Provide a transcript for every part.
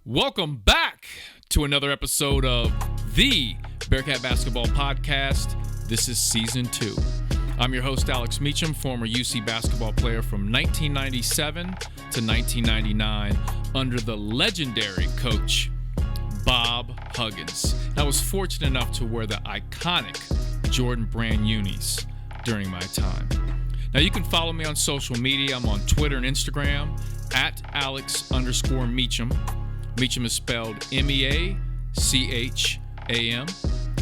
Welcome back to another episode of the Bearcat Basketball Podcast. This is Season 2. I'm your host, Alex Meacham, former UC basketball player from 1997 to 1999 under the legendary coach, Bob Huggins. I was fortunate enough to wear the iconic Jordan brand unis during my time. Now, you can follow me on social media. I'm on Twitter and Instagram at Alex_Meacham. Meacham is spelled Meacham.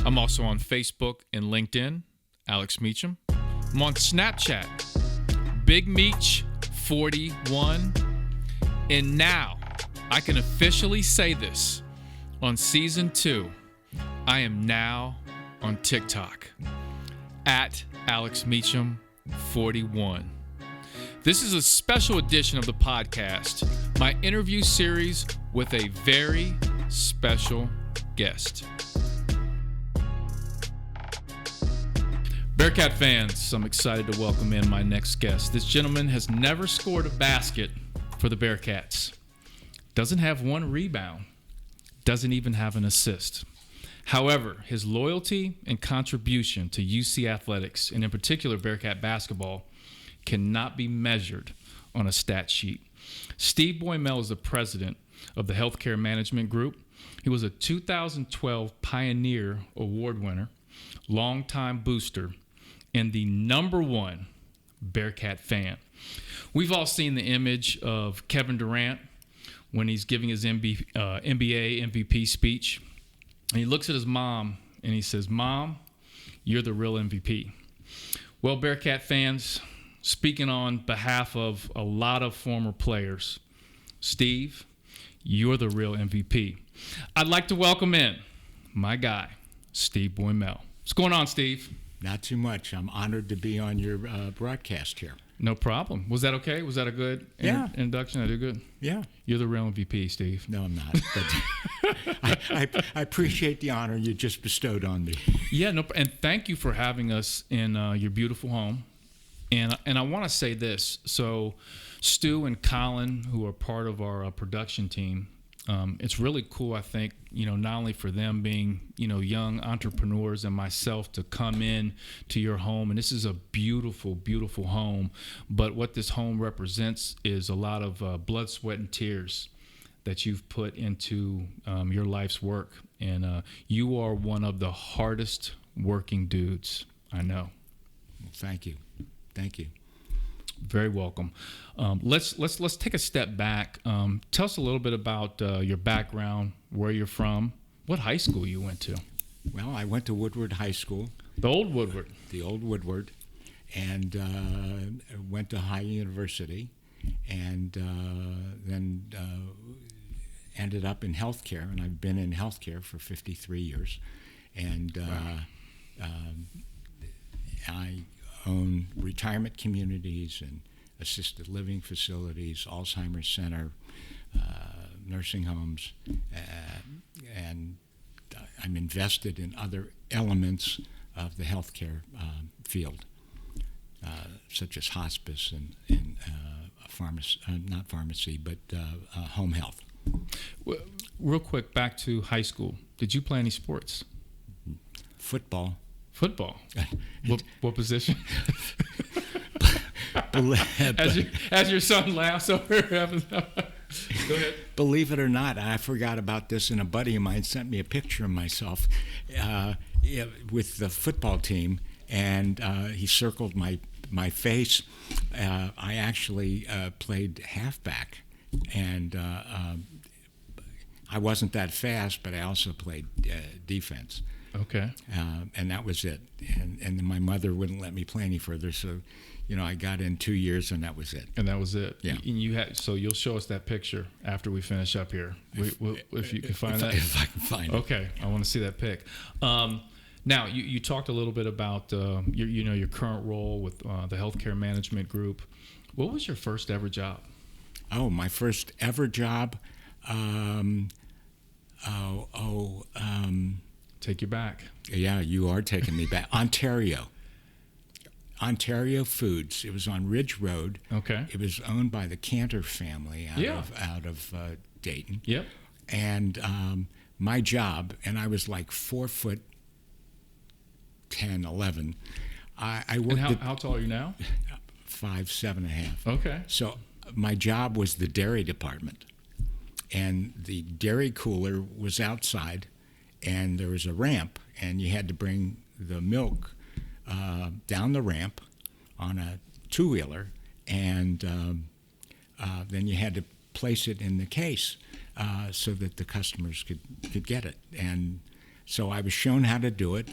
I'm also on Facebook and LinkedIn, Alex Meacham. I'm on Snapchat, Big Meach 41. And now, I can officially say this. On Season 2, I am now on TikTok, at Alex Meacham 41. This is a special edition of the podcast, my interview series with a very special guest. Bearcat fans, I'm excited to welcome in my next guest. This gentleman has never scored a basket for the Bearcats. Doesn't have one rebound. Doesn't even have an assist. However, his loyalty and contribution to UC athletics, and in particular Bearcat basketball, cannot be measured on a stat sheet. Steve Boymel is the president of the Healthcare Management Group. He was a 2012 Pioneer Award winner, longtime booster, and the #1 Bearcat fan. We've all seen the image of Kevin Durant when he's giving his NBA MVP speech. And he looks at his mom and he says, "Mom, you're the real MVP." Well, Bearcat fans, speaking on behalf of a lot of former players, Steve, you're the real MVP. I'd like to welcome in my guy, Steve Boymel. What's going on, Steve? Not too much. I'm honored to be on your broadcast here. No problem. Was that okay? Was that a good introduction? I did good? Yeah. You're the real MVP, Steve. No, I'm not. But I appreciate the honor you just bestowed on me. Yeah, no, and thank you for having us in your beautiful home. And I want to say this. So Stu and Colin, who are part of our production team, it's really cool, I think, not only for them being, young entrepreneurs and myself to come in to your home. And this is a beautiful, beautiful home. But what this home represents is a lot of blood, sweat, and tears that you've put into your life's work. And you are one of the hardest working dudes I know. Well, thank you. Thank you. Very welcome. Let's take a step back. Tell us a little bit about your background, where you're from, what high school you went to. Well, I went to Woodward High School. The old Woodward. The old Woodward, and went to High University, and then ended up in healthcare, and I've been in healthcare for 53 years, and Wow. I own retirement communities and assisted living facilities, Alzheimer's Center, nursing homes, and I'm invested in other elements of the healthcare field, such as hospice and pharmacy, not pharmacy, but home health. Well, real quick, back to high school. Did you play any sports? Football. Football. What position? as your son laughs over here. Go ahead. Believe it or not, I forgot about this, and a buddy of mine sent me a picture of myself with the football team, and he circled my face. I actually played halfback, and I wasn't that fast, but I also played defense. Okay. And that was it. And then my mother wouldn't let me play any further, so I got in 2 years, and that was it. And that was it. Yeah. And so you'll show us that picture after we finish up here, if you can find that. If I can find it. Okay, I want to see that pic. Now you talked a little bit about your current role with the Healthcare Management Group. What was your first ever job? Oh, my first ever job. Take you back. Yeah, you are taking me back. Ontario Foods. It was on Ridge Road. Okay. It was owned by the Cantor family out of Dayton. Yep. And my job, and I was like 4'10", 11. I worked. And how tall are you now? 5'7.5". Okay. So my job was the dairy department, and the dairy cooler was outside, and there was a ramp, and you had to bring the milk down the ramp on a two-wheeler, and then you had to place it in the case so that the customers could get it. And so I was shown how to do it,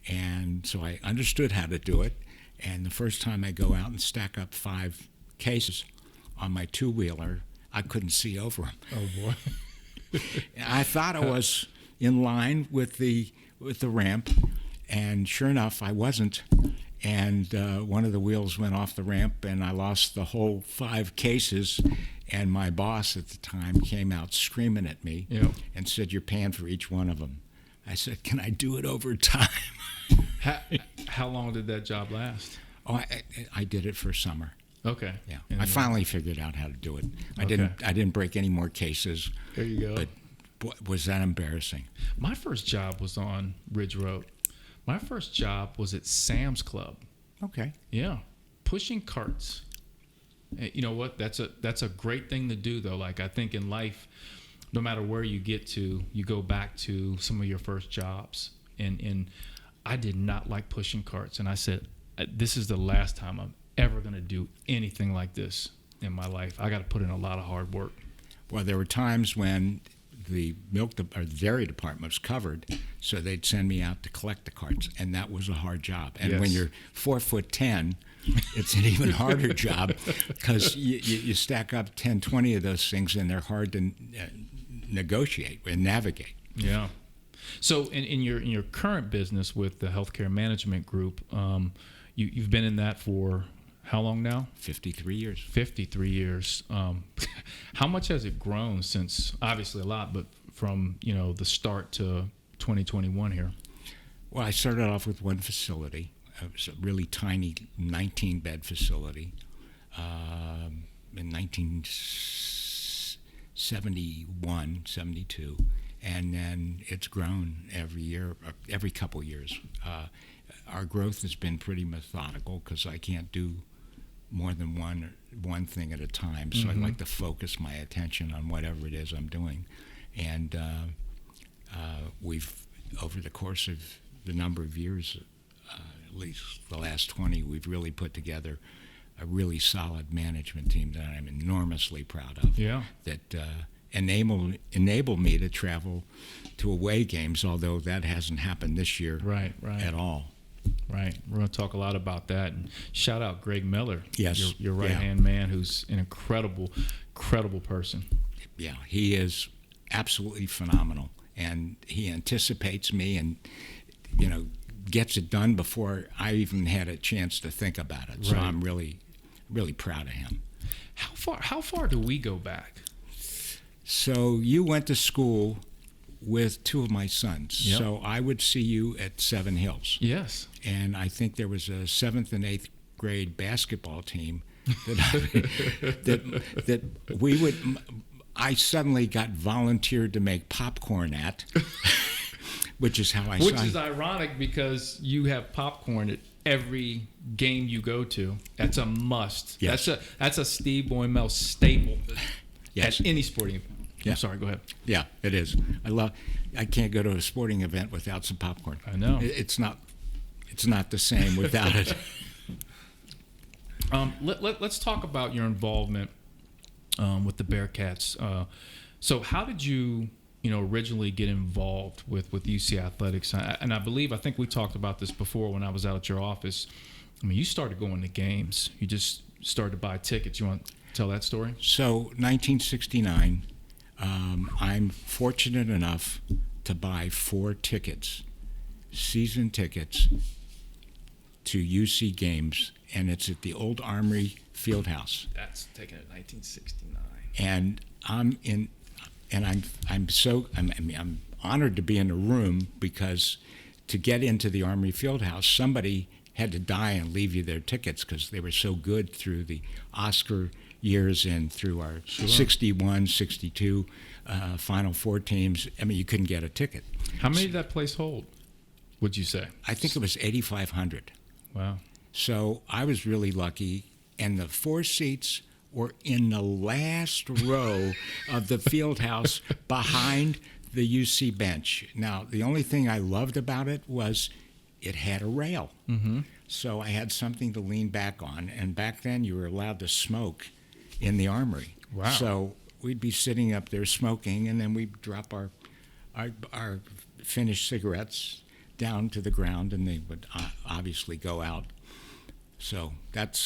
and so I understood how to do it. And the first time I go out and stack up 5 cases on my two-wheeler, I couldn't see over them. Oh boy. I thought I was in line with the ramp, and sure enough, I wasn't. And one of the wheels went off the ramp, and I lost the whole 5 cases. And my boss at the time came out screaming at me and said, "You're paying for each one of them." I said, "Can I do it over time?" How long did that job last? Oh, I did it for summer. Okay. Yeah, And I finally figured out how to do it. I Okay. didn't break any more cases. There you go. But boy, was that embarrassing. My first job was on Ridge Road. My first job was at Sam's Club. Okay. Yeah, pushing carts. You know what? That's a great thing to do, though. Like, I think in life, no matter where you get to, you go back to some of your first jobs. And I did not like pushing carts. And I said, this is the last time I'm ever going to do anything like this in my life. I got to put in a lot of hard work. Well, there were times when the dairy department was covered, so they'd send me out to collect the carts, and that was a hard job. And Yes. when you're 4'10", it's an even harder job because you stack up 10, 20 of those things, and they're hard to negotiate and navigate. Yeah. So in your current business with the healthcare management group, you've been in that for how long now? 53 years. 53 years. How much has it grown since? Obviously a lot, but from the start to 2021 here. Well, I started off with one facility. It was a really tiny 19-bed facility in 1971, 72. And then it's grown every year, every couple years. Our growth has been pretty methodical because I can't do more than one thing at a time. So I like to focus my attention on whatever it is I'm doing. And we've, over the course of the number of years, at least the last 20, we've really put together a really solid management team that I'm enormously proud of. Yeah. That enable me to travel to away games, although that hasn't happened this year Right. at all. Right. We're going to talk a lot about that. And shout out Greg Miller. Yes. Your right-hand man, who's an incredible person. Yeah, he is absolutely phenomenal, and he anticipates me and gets it done before I even had a chance to think about it. So Right. I'm really, really proud of him. How far do we go back? So you went to school with 2 of my sons. Yep. So I would see you at Seven Hills. Yes. And I think there was a 7th and 8th grade basketball team that we would. I suddenly got volunteered to make popcorn at, which is how I. Which is ironic because you have popcorn at every game you go to. That's a must. Yes. That's a Steve Boymel staple. Yes. At any sporting event. Yeah. I'm sorry. Go ahead. Yeah, it is. I can't go to a sporting event without some popcorn. I know. It's not the same without it. Let's talk about your involvement with the Bearcats. So how did you originally get involved with UC Athletics? And I think we talked about this before when I was out at your office. I mean, you started going to games. You just started to buy tickets. You want to tell that story? So 1969, I'm fortunate enough to buy 4 tickets, season tickets, to UC games, and it's at the old Armory Fieldhouse. That's taken at 1969. And I'm honored to be in the room because to get into the Armory Fieldhouse, somebody had to die and leave you their tickets because they were so good through the Oscar years and through our 61, 62 Final Four teams. I mean, you couldn't get a ticket. How many did that place hold, would you say? I think it was 8,500. Wow. So I was really lucky, and the 4 seats were in the last row of the field house behind the UC bench. Now, the only thing I loved about it was it had a rail. Mm-hmm. So I had something to lean back on, and back then you were allowed to smoke in the armory. Wow. So we'd be sitting up there smoking, and then we'd drop our finished cigarettes down to the ground, and they would obviously go out. So that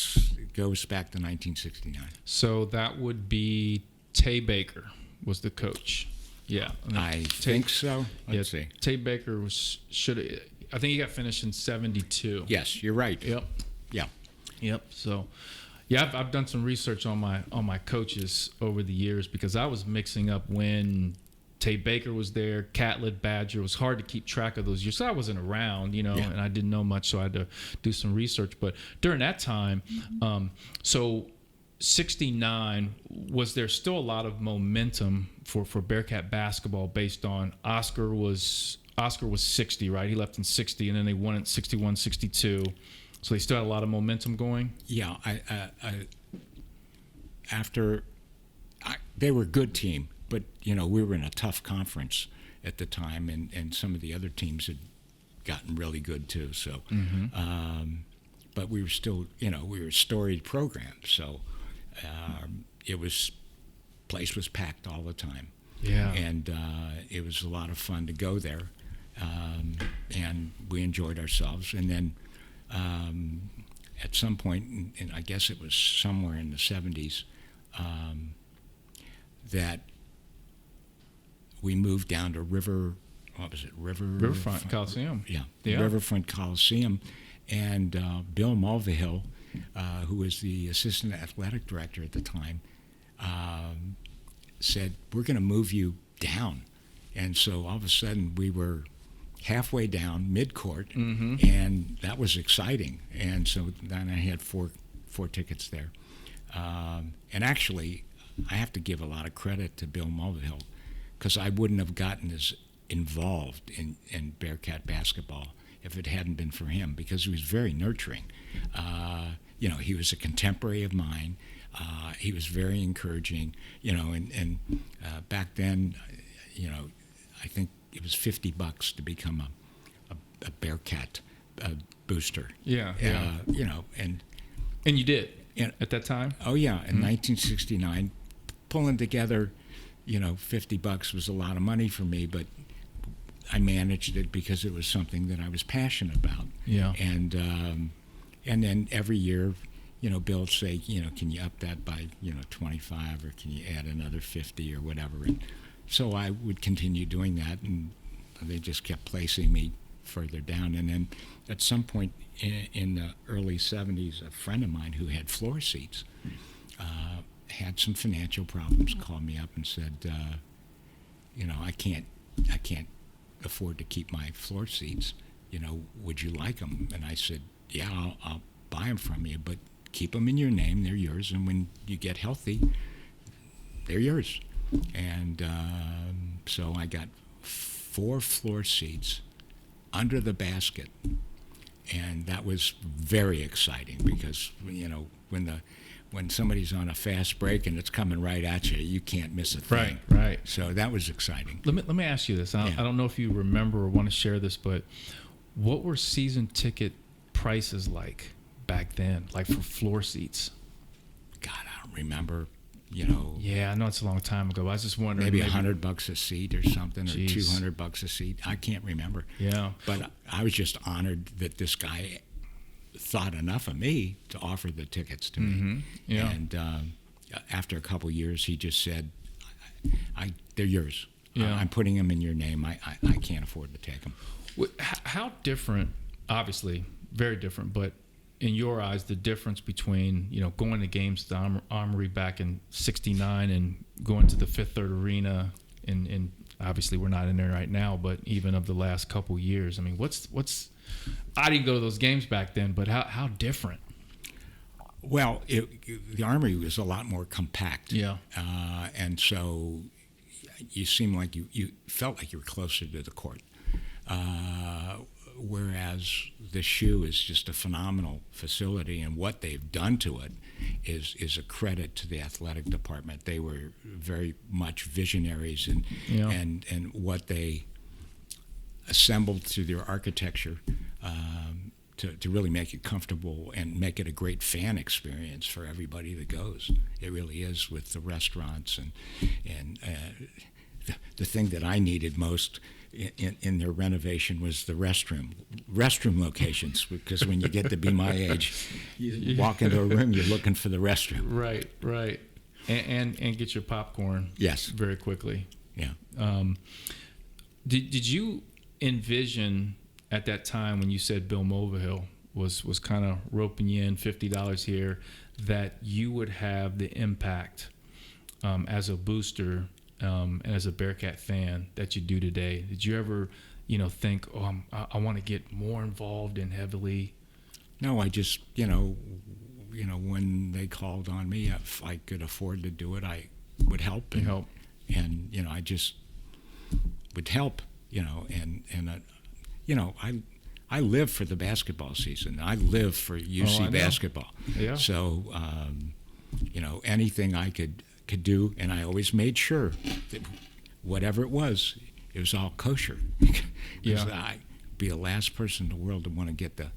goes back to 1969. So that would be Tay Baker was the coach. Yeah. I think so. Let's see. Tay Baker I think he got finished in 72. Yes, you're right. Yep. Yeah. Yep. So, yeah, I've done some research on my coaches over the years because I was mixing up when Tay Baker was there, Catlett, Badger. It was hard to keep track of those years. So I wasn't around, and I didn't know much, so I had to do some research. But during that time, so 69, was there still a lot of momentum for Bearcat basketball based on Oscar was 60, right? He left in 60, and then they won in 61, 62. So they still had a lot of momentum going? Yeah. They were a good team, but, we were in a tough conference at the time, and some of the other teams had gotten really good too. So, but we were still, we were a storied program. So place was packed all the time. Yeah. And it was a lot of fun to go there. And we enjoyed ourselves. And then at some point, and I guess it was somewhere in the 70s, that we moved down to Riverfront Coliseum. Yeah. Riverfront Coliseum. And Bill Mulvihill, who was the assistant athletic director at the time, said, "We're going to move you down." And so all of a sudden we were halfway down mid-court, and that was exciting. And so then I had four tickets there. And actually, I have to give a lot of credit to Bill Mulvihill, because I wouldn't have gotten as involved in Bearcat basketball if it hadn't been for him, because he was very nurturing. He was a contemporary of mine. He was very encouraging, and back then, I think it was $50 to become a Bearcat booster. Yeah. And you did at that time? Oh yeah, in 1969, pulling together, $50 was a lot of money for me, but I managed it because it was something that I was passionate about. Yeah. And then every year, Bill would say, can you up that by 25, or can you add another 50 or whatever? And so I would continue doing that, and they just kept placing me further down. And then at some point in the early 70s, a friend of mine who had floor seats had some financial problems, called me up and said, I can't afford to keep my floor seats. Would you like them? And I said, yeah, I'll buy them from you, but keep them in your name. They're yours. And when you get healthy, they're yours. And so I got 4 floor seats under the basket, and that was very exciting because when somebody's on a fast break and it's coming right at you, you can't miss a thing. Right. So that was exciting. Let me ask you this. I don't know if you remember or want to share this, but what were season ticket prices like back then, like for floor seats? God, I don't remember. Yeah, I know it's a long time ago. I was just wondering. Maybe $100 a seat or something, Jeez. or $200 a seat. I can't remember. Yeah. But I was just honored that this guy thought enough of me to offer the tickets to me. Yeah. And after a couple years, he just said, "They're yours. Yeah. I'm putting them in your name. I can't afford to take them." How different? Obviously, very different. But in your eyes, the difference between going to games at the Armory back in '69 and going to the Fifth Third Arena, and obviously we're not in there right now, but even of the last couple years, I mean, what's I didn't go to those games back then, but how different? Well, the Armory was a lot more compact. Yeah. And so, you seemed like you felt like you were closer to the court. Whereas the shoe is just a phenomenal facility, and what they've done to it is a credit to the athletic department. They were very much visionaries in and what they assembled through their architecture to really make it comfortable and make it a great fan experience for everybody that goes. It really is, with the restaurants and the thing that I needed most in their renovation was the restroom locations, because when you get to be my age, you walk into a room, you're looking for the restroom. Right. And get your popcorn. Yes. Very quickly. Yeah. Did you envision at that time, when you said Bill Mulvihill was kind of roping you in, $50 here, that you would have the impact as a booster and as a Bearcat fan that you do today? Did you ever, think, I want to get more involved in heavily? No, I just, when they called on me, if I could afford to do it, I would help. And I just would help, I live for the basketball season. I live for UC basketball. Yeah. So, anything I could do, and I always made sure that whatever it was all kosher. Because I'd be the last person in the world to want to get the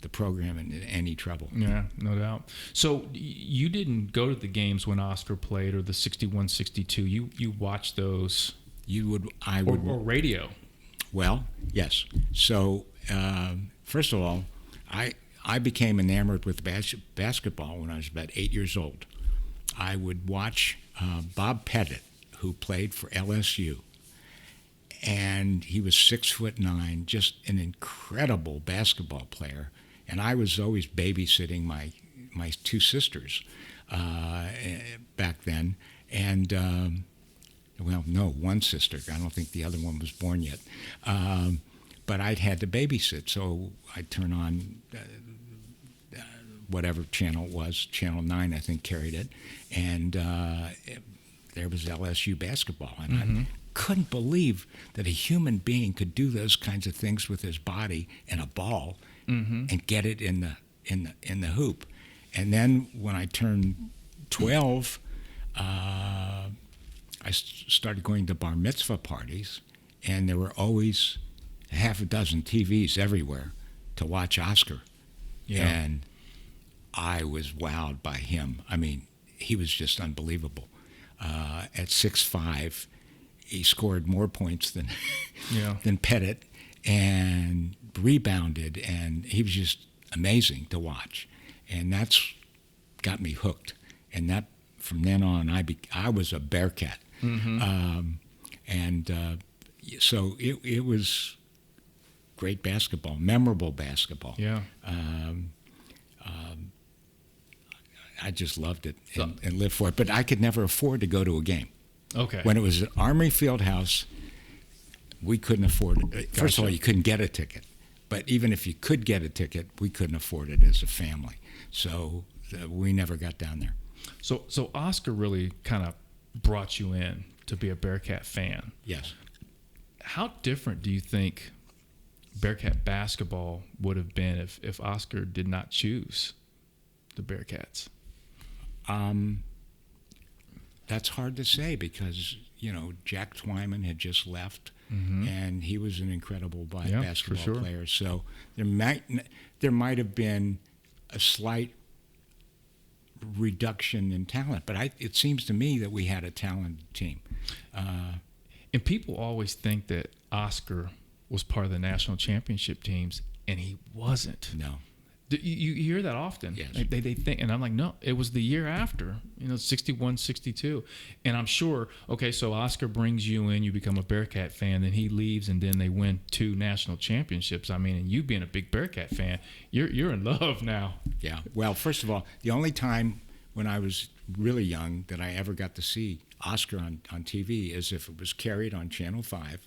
program in any trouble. Yeah, no doubt. So you didn't go to the games when Oscar played, or the 61-62. You watched those. I would. Or radio. Well, yes. So first of all, I became enamored with basketball when I was about 8 years old. I would watch Bob Pettit, who played for LSU, and he was 6'9", just an incredible basketball player. And I was always babysitting my two sisters back then, and one sister. I don't think the other one was born yet, but I'd had to babysit, so I'd turn on whatever channel it was, Channel 9, I think, carried it, and there was LSU basketball, and I couldn't believe that a human being could do those kinds of things with his body and a ball and get it in the hoop. And then when I turned 12, I started going to bar mitzvah parties, and there were always half a dozen TVs everywhere to watch Oscar. Yeah. And I was wowed by him. I mean, he was just unbelievable. At 6'5", he scored more points than Pettit, and rebounded, and he was just amazing to watch. And that's got me hooked. And that, from then on, I was a Bearcat. So it was great basketball, memorable basketball. Yeah. I just loved it and lived for it. But I could never afford to go to a game. Okay. When it was at Armory Fieldhouse, we couldn't afford it. First of all, you couldn't get a ticket. But even if you could get a ticket, we couldn't afford it as a family. So we never got down there. So Oscar really kind of brought you in to be a Bearcat fan. Yes. How different do you think Bearcat basketball would have been if Oscar did not choose the Bearcats? That's hard to say, because Jack Twyman had just left, and he was an incredible basketball player. So there might have been a slight reduction in talent, but it seems to me that we had a talented team. And people always think that Oscar was part of the national championship teams, and he wasn't. No. You hear that often. Yes. They think, and I'm like, no, it was the year after, 61, 62. And I'm sure, okay, so Oscar brings you in, you become a Bearcat fan, then he leaves, and then they win 2 national championships. I mean, and you being a big Bearcat fan, you're in love now. Yeah. Well, first of all, the only time when I was really young that I ever got to see Oscar on TV is if it was carried on Channel 5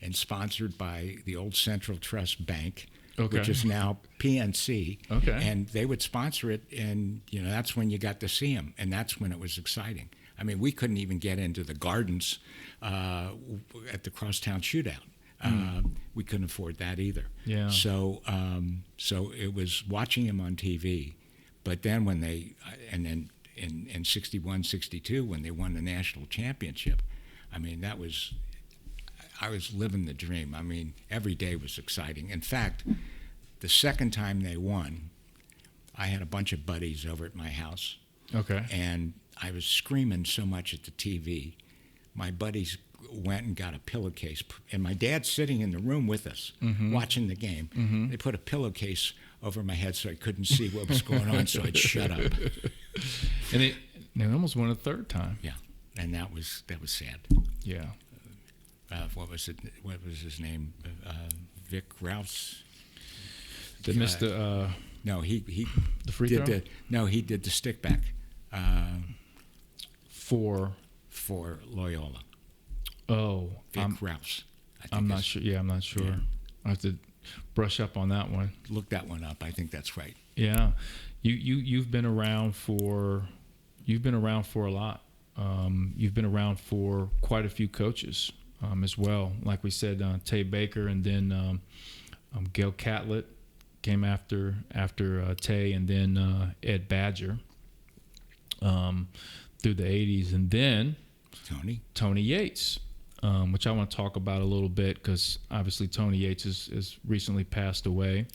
and sponsored by the old Central Trust Bank, which is now PNC. Okay. And they would sponsor it, and that's when you got to see him, and that's when it was exciting. I I mean, we couldn't even get into the gardens at the Crosstown Shootout. We couldn't afford that either. Yeah. So it was watching him on TV, but then when and then in 61, 62, when they won the national championship, I mean, I was living the dream. I mean, every day was exciting. In fact, the second time they won, I had a bunch of buddies over at my house. Okay. And I was screaming so much at the TV. My buddies went and got a pillowcase, and my dad's sitting in the room with us, watching the game. Mm-hmm. They put a pillowcase over my head so I couldn't see what was going on, so I'd shut up. And they almost won a third time. Yeah, and that was sad. Yeah. What was it? What was his name? Vic Rouse. They missed the. No, he the free throw. He did the stick back. For Loyola. Oh, Vic Rouse. I'm not sure. Yeah, I'm not sure. Yeah. I have to brush up on that one. Look that one up. I think that's right. Yeah, you've been around for a lot. You've been around for quite a few coaches as well. Like we said, Tay Baker, and then Gail Catlett came after Tay, and then Ed Badger through the 80s, and then Tony Yates, which I want to talk about a little bit because obviously Tony Yates has recently passed away.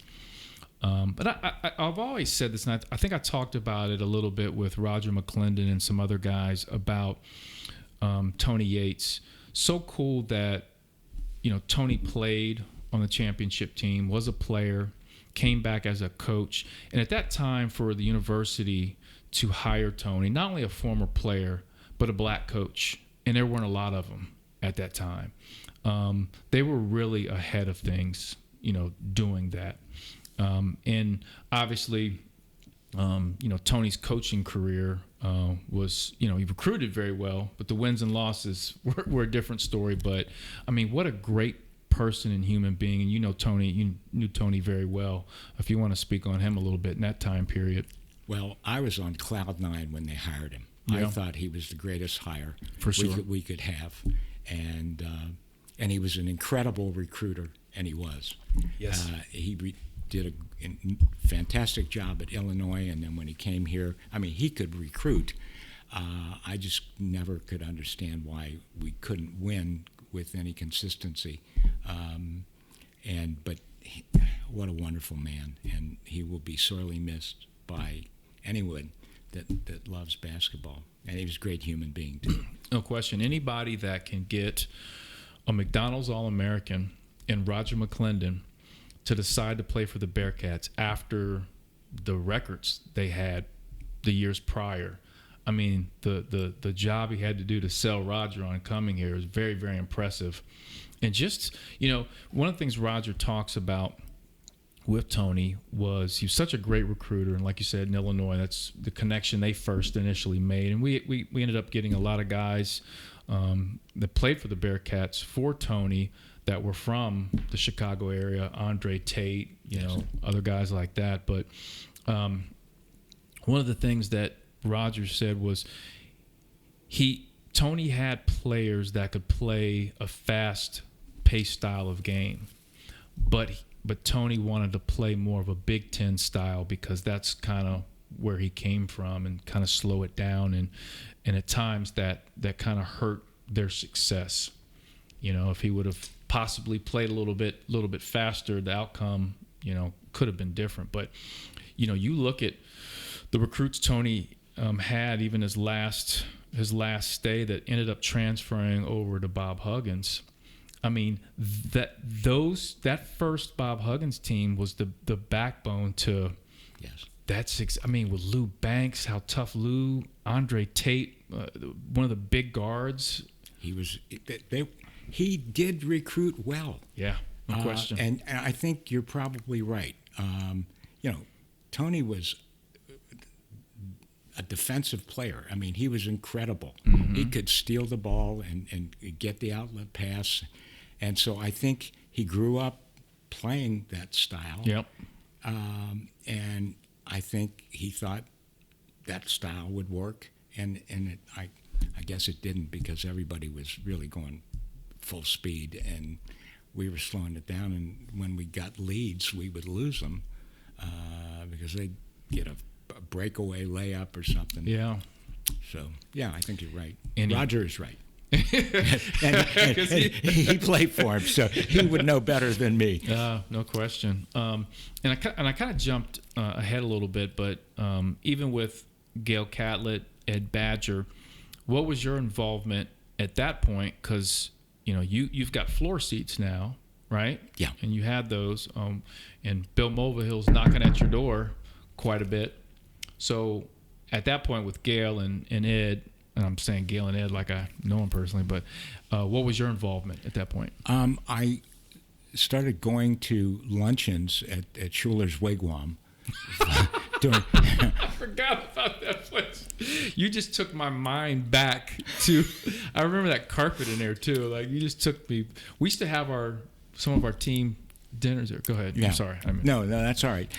But I've always said this, and I think I talked about it a little bit with Roger McClendon and some other guys about Tony Yates. So cool that, Tony played on the championship team, was a player, came back as a coach. And at that time, for the university to hire Tony, not only a former player, but a black coach, and there weren't a lot of them at that time. They were really ahead of things, doing that. And obviously, Tony's coaching career was, he recruited very well, but the wins and losses were a different story. But, I mean, what a great person and human being. And you knew Tony very well. If you want to speak on him a little bit in that time period. Well, I was on cloud nine when they hired him. Yeah. I thought he was the greatest hire for sure we could have. And he was an incredible recruiter, and he was. Yes. He did a fantastic job at Illinois, and then when he came here, I mean, he could recruit. I just never could understand why we couldn't win with any consistency. But what a wonderful man, and he will be sorely missed by anyone that loves basketball. And he was a great human being, too. No question. Anybody that can get a McDonald's All-American and Roger McClendon to decide to play for the Bearcats after the records they had the years prior. I mean, the job he had to do to sell Roger on coming here is very, very impressive. And just, one of the things Roger talks about with Tony was he was such a great recruiter. And like you said, in Illinois, that's the connection they first initially made. And we ended up getting a lot of guys that played for the Bearcats for Tony that were from the Chicago area, Andre Tate, other guys like that. But one of the things that Roger said was Tony had players that could play a fast-paced style of game, but Tony wanted to play more of a Big Ten style because that's kind of where he came from, and kind of slow it down, and at times that kind of hurt their success. If he would have possibly played a little bit faster, the outcome, could have been different. But, you look at the recruits Tony had, even his last stay that ended up transferring over to Bob Huggins. I mean, that first Bob Huggins team was the backbone to yes. With Lou Banks, how tough Lou, Andre Tate, one of the big guards. He did recruit well. Yeah, no question. And I think you're probably right. Tony was a defensive player. I mean, he was incredible. Mm-hmm. He could steal the ball and get the outlet pass. And so I think he grew up playing that style. Yep. And I think he thought that style would work. And I I guess it didn't because everybody was really going full speed, and we were slowing it down. And when we got leads, we would lose them because they'd get a breakaway layup or something. Yeah. So, yeah, I think you're right. And Roger is right. and he played for him, so he would know better than me. No question. And I kind of jumped ahead a little bit, but even with Gail Catlett, Ed Badger, what was your involvement at that point? Because you've got floor seats now, right? Yeah. And you had those, and Bill Mulvihill's knocking at your door quite a bit. So at that point with Gail and Ed, and I'm saying Gail and Ed like I know them personally, but what was your involvement at that point? I started going to luncheons at Schuler's Wigwam. I forgot about that place. You just took my mind back to. I remember that carpet in there too. Like you just took me. We used to have some of our team dinners there. Go ahead. Yeah. I'm sorry. No, that's all right.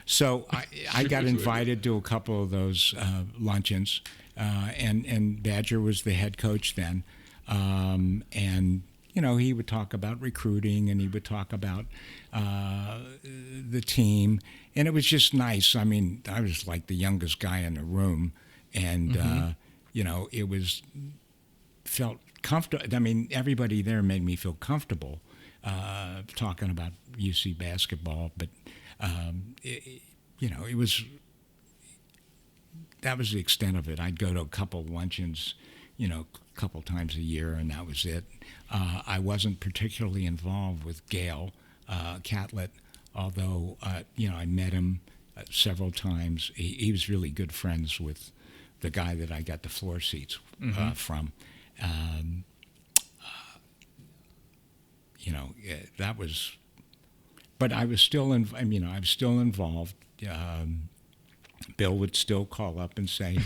So I got invited to a couple of those luncheons, and Badger was the head coach then, and he would talk about recruiting and he would talk about the team, and it was just nice. I mean, I was like the youngest guy in the room, and it was felt comfortable. I mean, everybody there made me feel comfortable talking about UC basketball, but it was. That was the extent of it. I'd go to a couple luncheons, a couple times a year, and that was it. I wasn't particularly involved with Gail Catlett, although I met him several times. He was really good friends with the guy that I got the floor seats from. That was, but I was still I was still involved. Bill would still call up and say,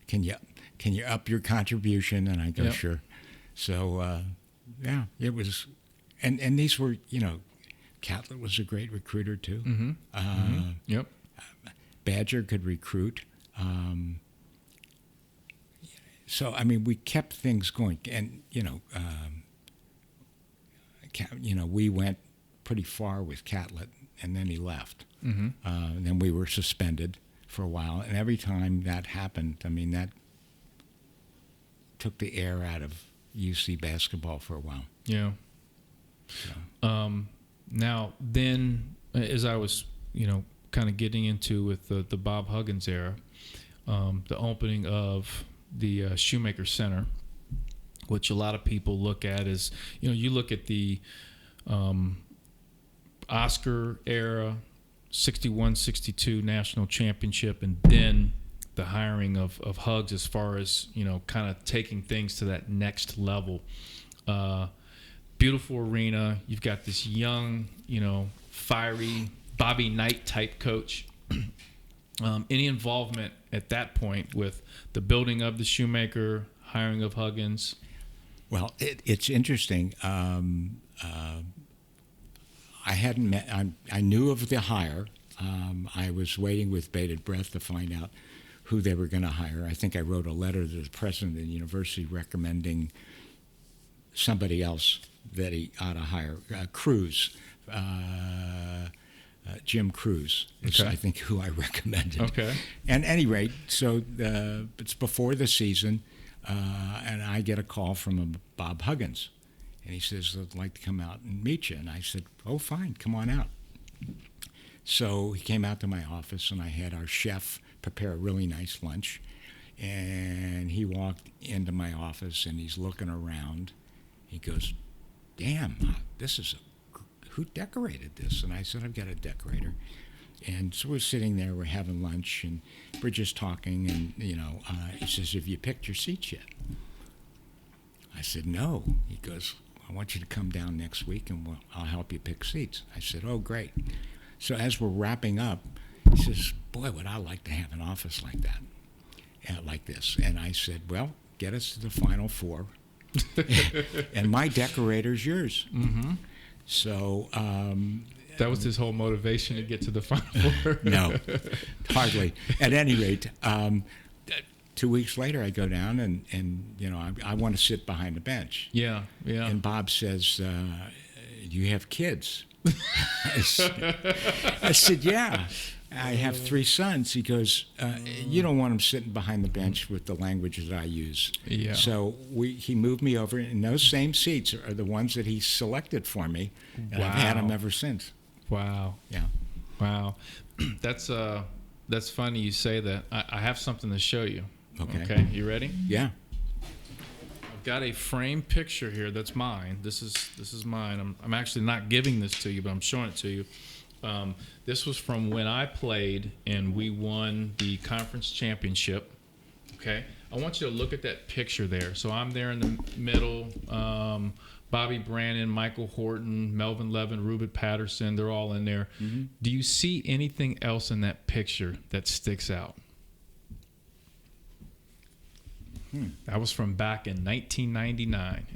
can you up your contribution? And I go, Yep. Sure. So, it was, and these were, Catlett was a great recruiter too. Mm-hmm. Yep. Badger could recruit. So, I mean, we kept things going, and, we went pretty far with Catlett, and then he left. Mm-hmm. And then we were suspended for a while, and every time that happened, I mean, that took the air out of UC basketball for a while. Yeah. So. Now, then, as I was, kind of getting into with the Bob Huggins era, the opening of the Shoemaker Center, which a lot of people look at as, you look at the Oscar era, 61-62 national championship, and then the hiring of Huggs as far as, kind of taking things to that next level. Beautiful arena. You've got this young, fiery Bobby Knight type coach. Any involvement at that point with the building of the Shoemaker, hiring of Huggins? Well, it's interesting. I hadn't met. I knew of the hire. I was waiting with bated breath to find out who they were going to hire. I think I wrote a letter to the president of the university recommending somebody else that he ought to hire. Cruz, Jim Cruz is, I think, who I recommended. Okay. And at any rate, so it's before the season, and I get a call from Bob Huggins. And he says, I'd like to come out and meet you. And I said, oh, fine, come on out. So he came out to my office, and I had our chef prepare a really nice lunch. And he walked into my office, and he's looking around. He goes, damn, who decorated this? And I said, I've got a decorator. And so we're sitting there, we're having lunch, and we're just talking. And, he says, have you picked your seats yet? I said, no. He goes, I want you to come down next week, and I'll help you pick seats. I said, oh, great. So as we're wrapping up, he says, boy, would I like to have an office like that, like this. And I said, well, get us to the Final Four, and my decorator's yours. Mm-hmm. So that was his whole motivation to get to the Final Four. No, hardly. At any rate, 2 weeks later, I go down and I want to sit behind the bench. Yeah. And Bob says, "Do you have kids?" I said, "Yeah, I have 3 sons." He goes, "You don't want them sitting behind the bench with the language that I use." Yeah. So he moved me over, and those same seats are the ones that he selected for me, and I've had them ever since. Wow. Yeah. Wow. That's funny you say that. I have something to show you. Okay. You ready? Yeah. I've got a framed picture here that's mine. This is mine. I'm actually not giving this to you, but I'm showing it to you. This was from when I played and we won the conference championship. Okay. I want you to look at that picture there. So I'm there in the middle. Bobby Brannon, Michael Horton, Melvin Levin, Ruben Patterson, they're all in there. Mm-hmm. Do you see anything else in that picture that sticks out? That was from back in 1999.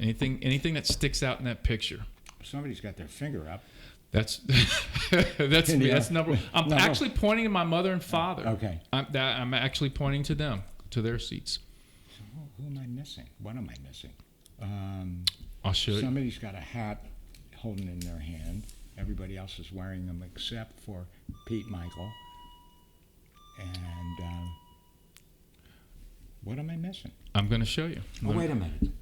Anything that sticks out in that picture? Somebody's got their finger up. That's me. That's number. I'm actually pointing to my mother and father. Okay. I'm actually pointing to them, to their seats. So who am I missing? What am I missing? I'll show you. Somebody's got a hat holding in their hand. Everybody else is wearing them except for Pete Michael. And what am I missing? I'm going to show you. Wait a minute.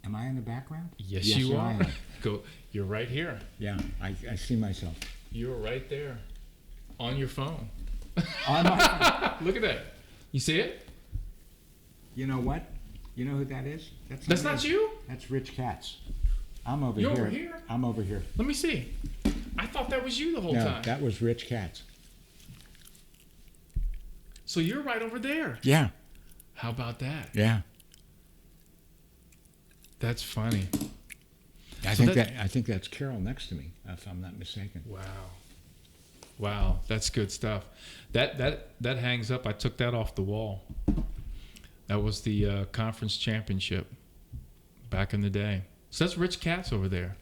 Am I in the background? Yes, you are. I am. Go. You're right here. Yeah, I see myself. You're right there, on your phone. On my phone. Look at that. You see it? You know what? You know who that is? That's not you? That's Rich Katz. I'm over You're here. over here? I'm over here. Let me see. I thought that was you the whole time. No, that was Rich Katz. So you're right over there. Yeah. How about that? Yeah. That's funny. I think that's Carol next to me, if I'm not mistaken. Wow, that's good stuff. That hangs up. I took that off the wall. That was the conference championship back in the day. So that's Rich Katz over there.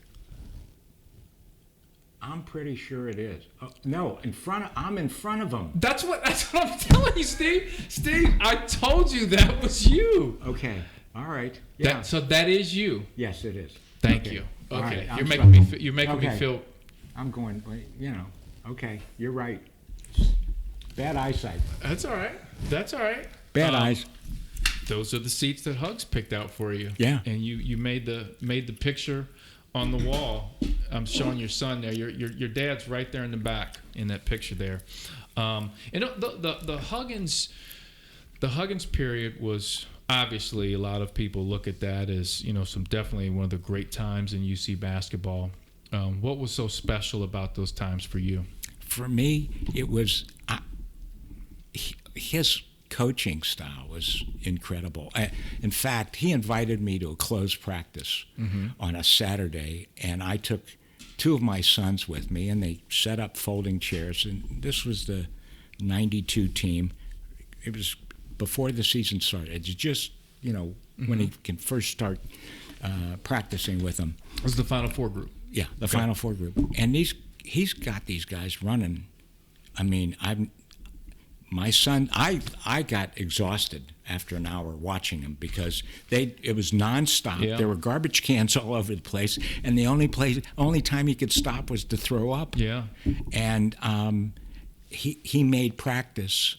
I'm pretty sure it is. Oh, no, I'm in front of him. That's what I'm telling you, Steve. Steve, I told you that was you. Okay. All right. Yeah. So that is you. Yes, it is. Thank you. Okay. Right, You're making me feel. I'm going. Okay. You're right. Bad eyesight. That's all right. Bad eyes. Those are the seats that Hugs picked out for you. Yeah. And you made the picture on the wall. I'm showing your son there. Your dad's right there in the back in that picture there. The Huggins period was obviously, a lot of people look at that as definitely one of the great times in UC basketball. What was so special about those times for you? For me, it was his coaching style was incredible. In fact, he invited me to a closed practice on a Saturday, and I took 2 of my sons with me, and they set up folding chairs. And this was the '92 team. It was before the season started. It's just, when he can first start practicing with them. It was the Final Four group. Yeah, the Final Four group. And he's got these guys running. I mean, my son, I got exhausted after an hour watching them because it was nonstop. Yeah. There were garbage cans all over the place, and the only time he could stop was to throw up. Yeah. And he made practice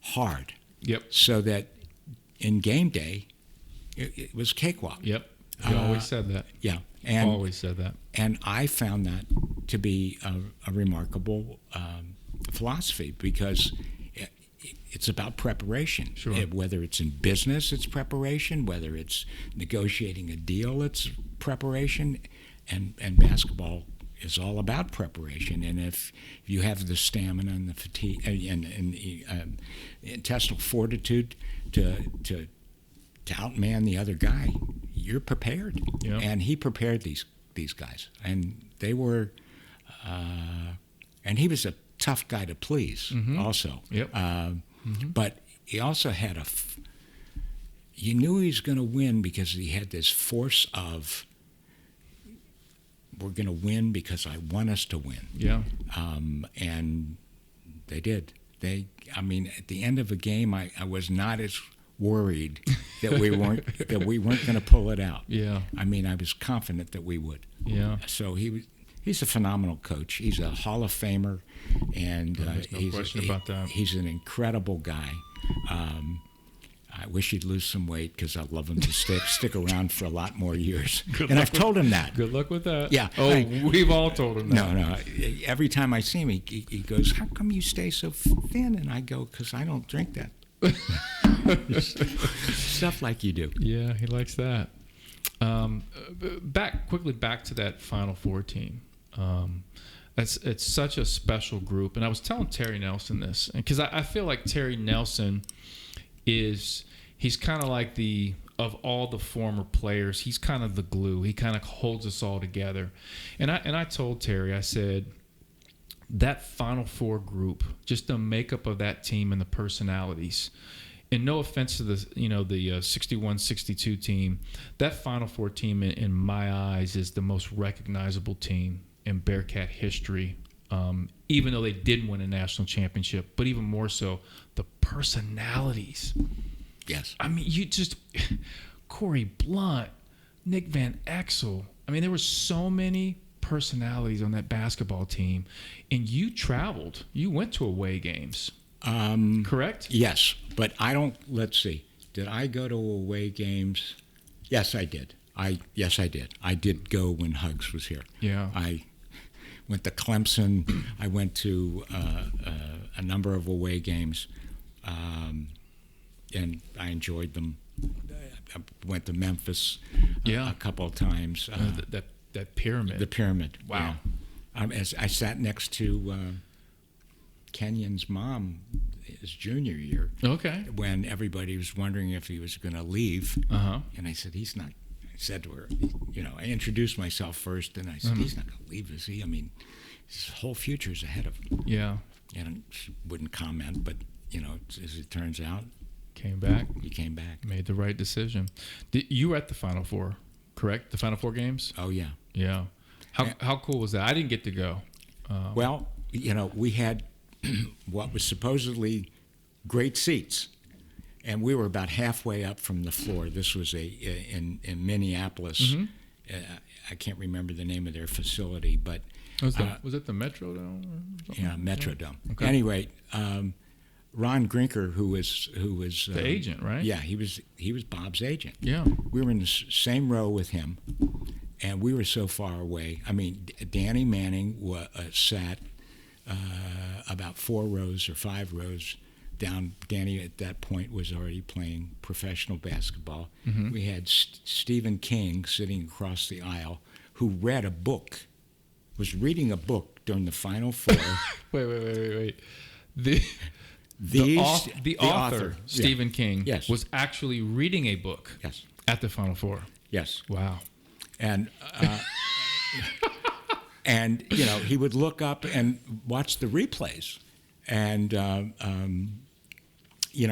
hard. Yep. So that in game day, it was cakewalk. Yep. You always said that. Yeah. Always said that. And I found that to be a remarkable philosophy because it's about preparation. Sure. Whether it's in business, it's preparation. Whether it's negotiating a deal, it's preparation. And basketball is all about preparation. And if you have the stamina and the fatigue and intestinal fortitude to outman the other guy, you're prepared. Yeah. And he prepared these guys, and they were, and he was a tough guy to please. Also. Yep. But he also had you knew he was going to win because he had this force of, we're going to win because I want us to win. Yeah. And they did. At the end of a game, I was not as worried that we weren't going to pull it out. Yeah. I mean, I was confident that we would. Yeah. So he's a phenomenal coach. He's a Hall of Famer, and There's no question about that. He's an incredible guy. I wish he'd lose some weight because I'd love him to stick around for a lot more years. And I've told him that. Good luck with that. Yeah. Oh, we've all told him that. No. Every time I see him, he goes, "How come you stay so thin?" And I go, "Because I don't drink that." Stuff like you do. Yeah, he likes that. Back to that Final Four team. It's such a special group. And I was telling Terry Nelson this, because I feel like Terry Nelson he's kind of like of all the former players, he's kind of the glue. He kind of holds us all together. And I told Terry, I said, that Final Four group, just the makeup of that team and the personalities, and no offense to the 61-62 team, that Final Four team in my eyes is the most recognizable team in Bearcat history. Even though they didn't win a national championship, but even more so, the personalities. Yes. I mean, Corey Blunt, Nick Van Exel. I mean, there were so many personalities on that basketball team, and you traveled. You went to away games, correct? Yes, but let's see. Did I go to away games? Yes, I did. Yes, I did. I did go when Hugs was here. Yeah. I went to Clemson. I went to a number of away games, and I enjoyed them. I went to Memphis a couple of times. That pyramid. The pyramid. Wow. Yeah. I sat next to Kenyon's mom his junior year. Okay. When everybody was wondering if he was going to leave. Uh-huh. And I said, he's not. I said to her, I introduced myself first, and I said, he's not going to leave, is he? I mean, his whole future is ahead of him. Yeah. And she wouldn't comment, but, as it turns out, came back. He came back. Made the right decision. You were at the Final Four, correct? The Final Four games? Oh, yeah. Yeah. How cool was that? I didn't get to go. Well, we had what was supposedly great seats. And we were about halfway up from the floor. This was in Minneapolis. Mm-hmm. I can't remember the name of their facility, but was it the Metrodome? Yeah, Metrodome. Okay. Anyway, Ron Grinker, who was the agent, right? Yeah, he was Bob's agent. Yeah, we were in the same row with him, and we were so far away. I mean, Danny Manning sat about 4 rows or 5 rows down. Danny at that point was already playing professional basketball. Mm-hmm. We had Stephen King sitting across the aisle, who was reading a book during the Final Four. Wait. The author, Stephen King, yes, was actually reading a book. Yes. At the Final Four. Yes. Wow. And and he would look up and watch the replays. And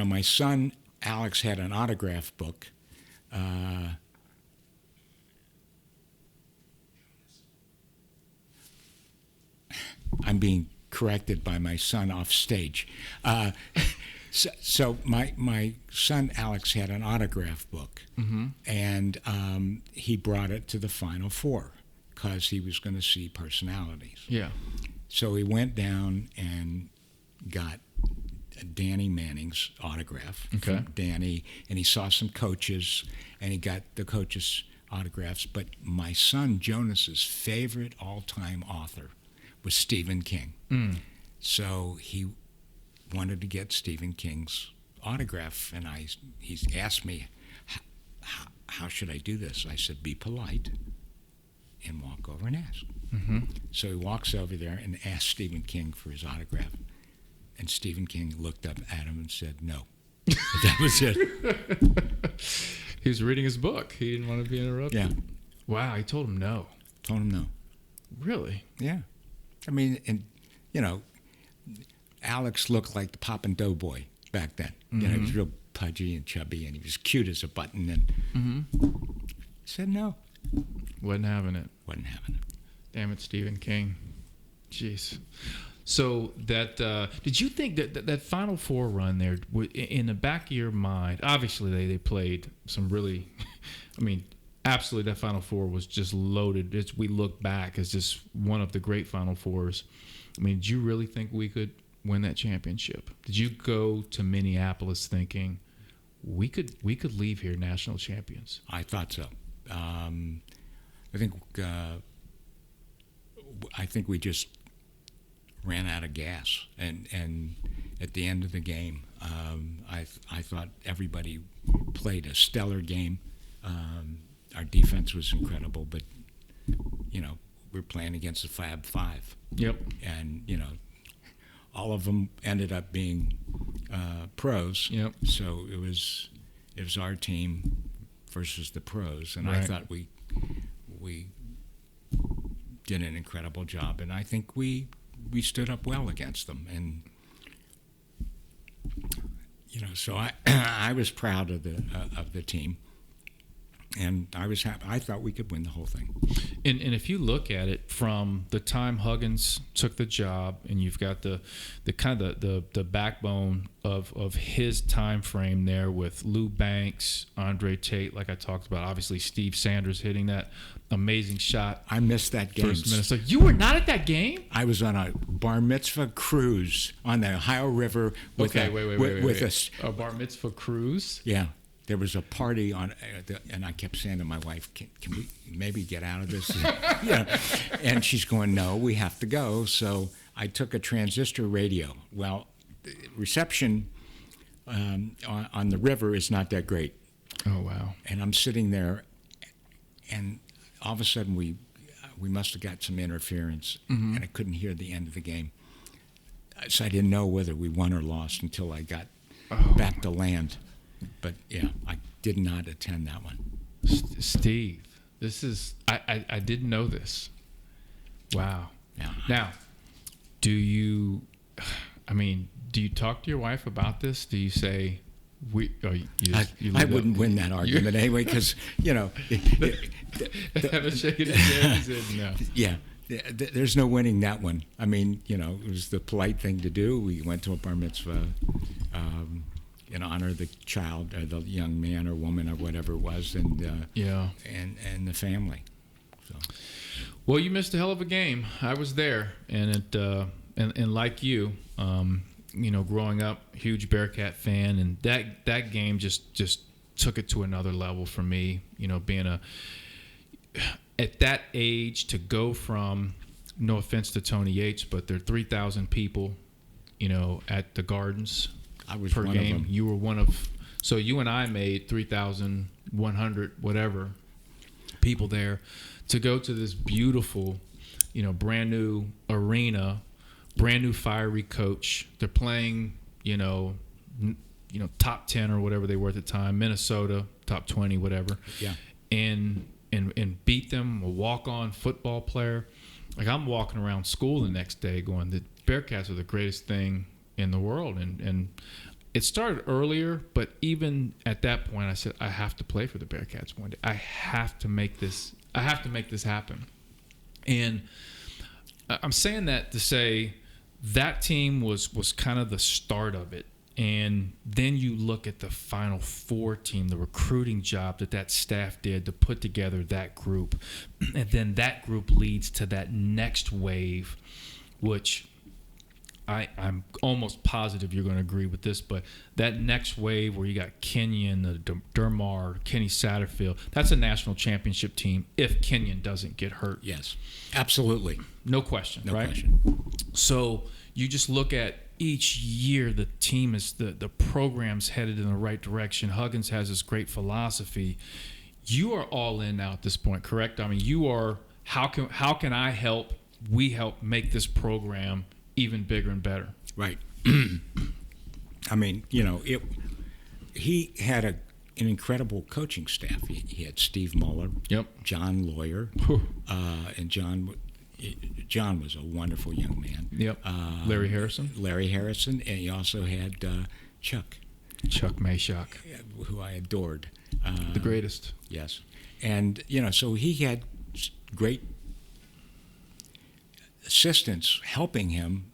my son Alex had an autograph book. I'm being corrected by my son off stage. So my son Alex had an autograph book, mm-hmm. and he brought it to the Final Four because he was going to see personalities. Yeah. So he went down and got Danny Manning's autograph from Danny, and he saw some coaches, and he got the coaches' autographs. But my son Jonas's favorite all-time author was Stephen King. Mm. So he wanted to get Stephen King's autograph, and he asked me, how should I do this? I said, be polite and walk over and ask. Mm-hmm. So he walks over there and asks Stephen King for his autograph. And Stephen King looked up at him and said, no. That was it. He was reading his book. He didn't want to be interrupted. Yeah. Wow, he told him no. Told him no. Really? Yeah. I mean, and, Alex looked like the Poppin' Doughboy back then. Mm-hmm. He was real pudgy and chubby, and he was cute as a button. And mm-hmm. he said no. Wasn't having it. Wasn't having it. Damn it, Stephen King. Jeez. So that did you think that Final Four run there, in the back of your mind? Obviously, they played some really, I mean, absolutely, that Final Four was just loaded. We look back as just one of the great Final Fours. I mean, did you really think we could win that championship? Did you go to Minneapolis thinking we could leave here national champions? I thought so. I think we just ran out of gas, and at the end of the game, I thought everybody played a stellar game. Our defense was incredible, but we're playing against the Fab Five. Yep. And all of them ended up being pros. Yep. So it was our team versus the pros, and right. I thought we did an incredible job, and I think we stood up well against them, and so I was proud of the team, and I was happy. I thought we could win the whole thing. And if you look at it from the time Huggins took the job, and you've got the kind of the backbone of his time frame there with Lou Banks, Andre Tate, like I talked about, obviously Steve Sanders hitting that amazing shot. I missed that game. First minute. So you were not at that game? I was on a bar mitzvah cruise on the Ohio River with a bar mitzvah cruise? Yeah. There was a party on, and I kept saying to my wife, "Can we maybe get out of this?" And she's going, "No, we have to go." So I took a transistor radio. Well, reception on the river is not that great. Oh wow! And I'm sitting there, and all of a sudden we must have got some interference, and I couldn't hear the end of the game. So I didn't know whether we won or lost until I got back to land. But yeah, I did not attend that one. Steve, this is I didn't know this. Wow. Yeah. Now, do you talk to your wife about this? Do you say I wouldn't win that argument anyway, because have a shake of his head. He said no. Yeah. There's no winning that one. I mean, it was the polite thing to do. We went to a bar mitzvah in honor of the child, or the young man or woman or whatever it was, and and the family. So. Well, you missed a hell of a game. I was there, and it and like you, growing up, huge Bearcat fan, and that game just took it to another level for me. Being at that age, to go from, no offense to Tony Yates, but there are 3,000 people, at the Gardens. I was per one game. of them. You were one of, so you and I made 3,100 whatever people there to go to this beautiful, brand new arena, brand new fiery coach. They're playing, top 10 or whatever they were at the time, Minnesota, top 20, whatever. Yeah. And beat them, a walk-on football player. Like, I'm walking around school the next day going, the Bearcats are the greatest thing in the world, and it started earlier, but even at that point I said, I have to play for the Bearcats one day. I have to make this happen. And I'm saying that to say that team was kind of the start of it. And then you look at the Final Four team, the recruiting job that staff did to put together that group, and then that group leads to that next wave, which I'm almost positive you're going to agree with this, but that next wave where you got Kenyon, Dermar, Kenny Satterfield, that's a national championship team if Kenyon doesn't get hurt. Yes, absolutely. No question, no right? question. So you just look at each year the team is, the program's headed in the right direction. Huggins has this great philosophy. You are all in now at this point, correct? I mean, you are, how can I help, we help make this program even bigger and better. Right. I mean, he had an incredible coaching staff. He had Steve Muller, yep, John Lawyer, and John was a wonderful young man. Yep. Larry Harrison, and he also had Chuck Mayshak, who I adored. The greatest. Yes. And, so he had great assistants helping him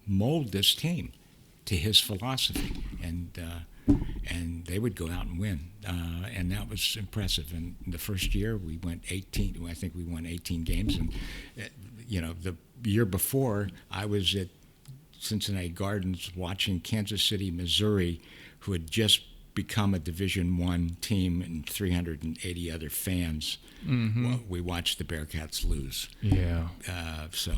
mold this team to his philosophy, and they would go out and win, and that was impressive. And the first year we went 18. I think we won 18 games, and the year before I was at Cincinnati Gardens watching Kansas City, Missouri, who had just become a Division I team and 380 other fans. Mm-hmm. We watched the Bearcats lose. Yeah. So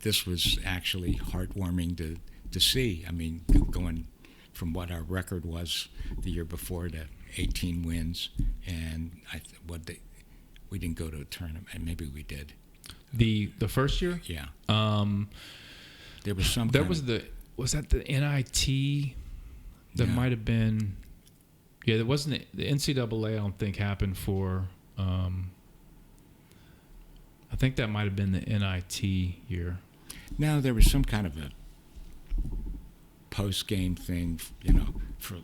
this was actually heartwarming to see. I mean, going from what our record was the year before to 18 wins, and we didn't go to a tournament. Maybe we did. The first year? Yeah. There was some. Was that the NIT? That might have been. Yeah, there wasn't the NCAA. I don't think happened for. I think that might have been the NIT year. No, there was some kind of a post-game thing, for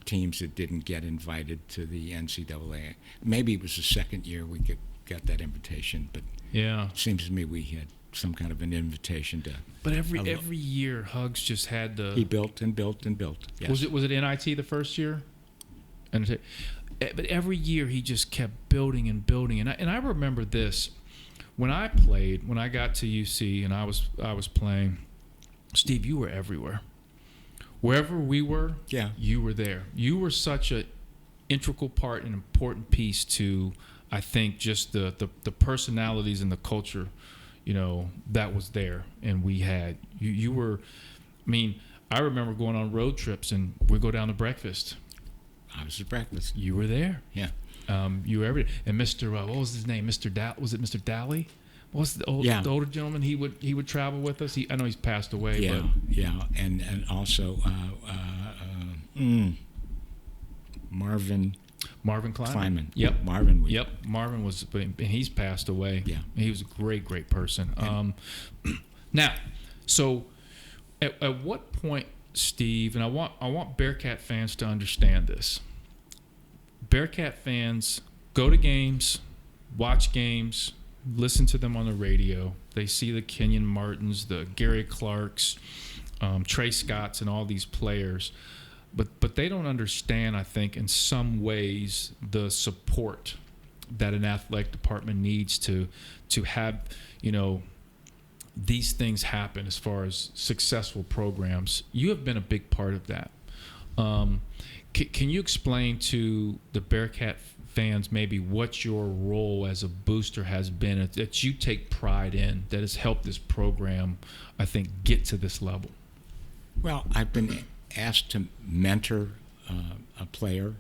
teams that didn't get invited to the NCAA. Maybe it was the second year we got that invitation, but yeah, it seems to me we had some kind of an invitation to. But every year, Hugs just had to. He built and built and built. Yes. Was it NIT the first year? But every year he just kept building and building, and I remember this when I got to UC and I was playing. Steve, you were everywhere. Wherever we were, you were there. You were such an integral part and important piece to, I think, just the personalities and the culture, that was there, and we had you were. I mean, I remember going on road trips and we'd go down to breakfast. I was at breakfast. You were there. Yeah. You were every. And Mr. What was his name? Was it Mr. Dally? What was the older gentleman? He would travel with us. I know he's passed away. Yeah. But. Yeah. And also Marvin Kleinman. Yep. Marvin. Yep. Marvin was, and he's passed away. Yeah. He was a great person. Now, so at what point, Steve, and I want Bearcat fans to understand this. Bearcat fans go to games, watch games, listen to them on the radio. They see the Kenyon Martins, the Gary Clarks, Trey Scotts, and all these players. But they don't understand, I think, in some ways, the support that an athletic department needs to have, these things happen as far as successful programs. You have been a big part of that. Can you explain to the Bearcat fans maybe what your role as a booster has been that you take pride in, that has helped this program, I think, get to this level? Well, I've been asked to mentor a player,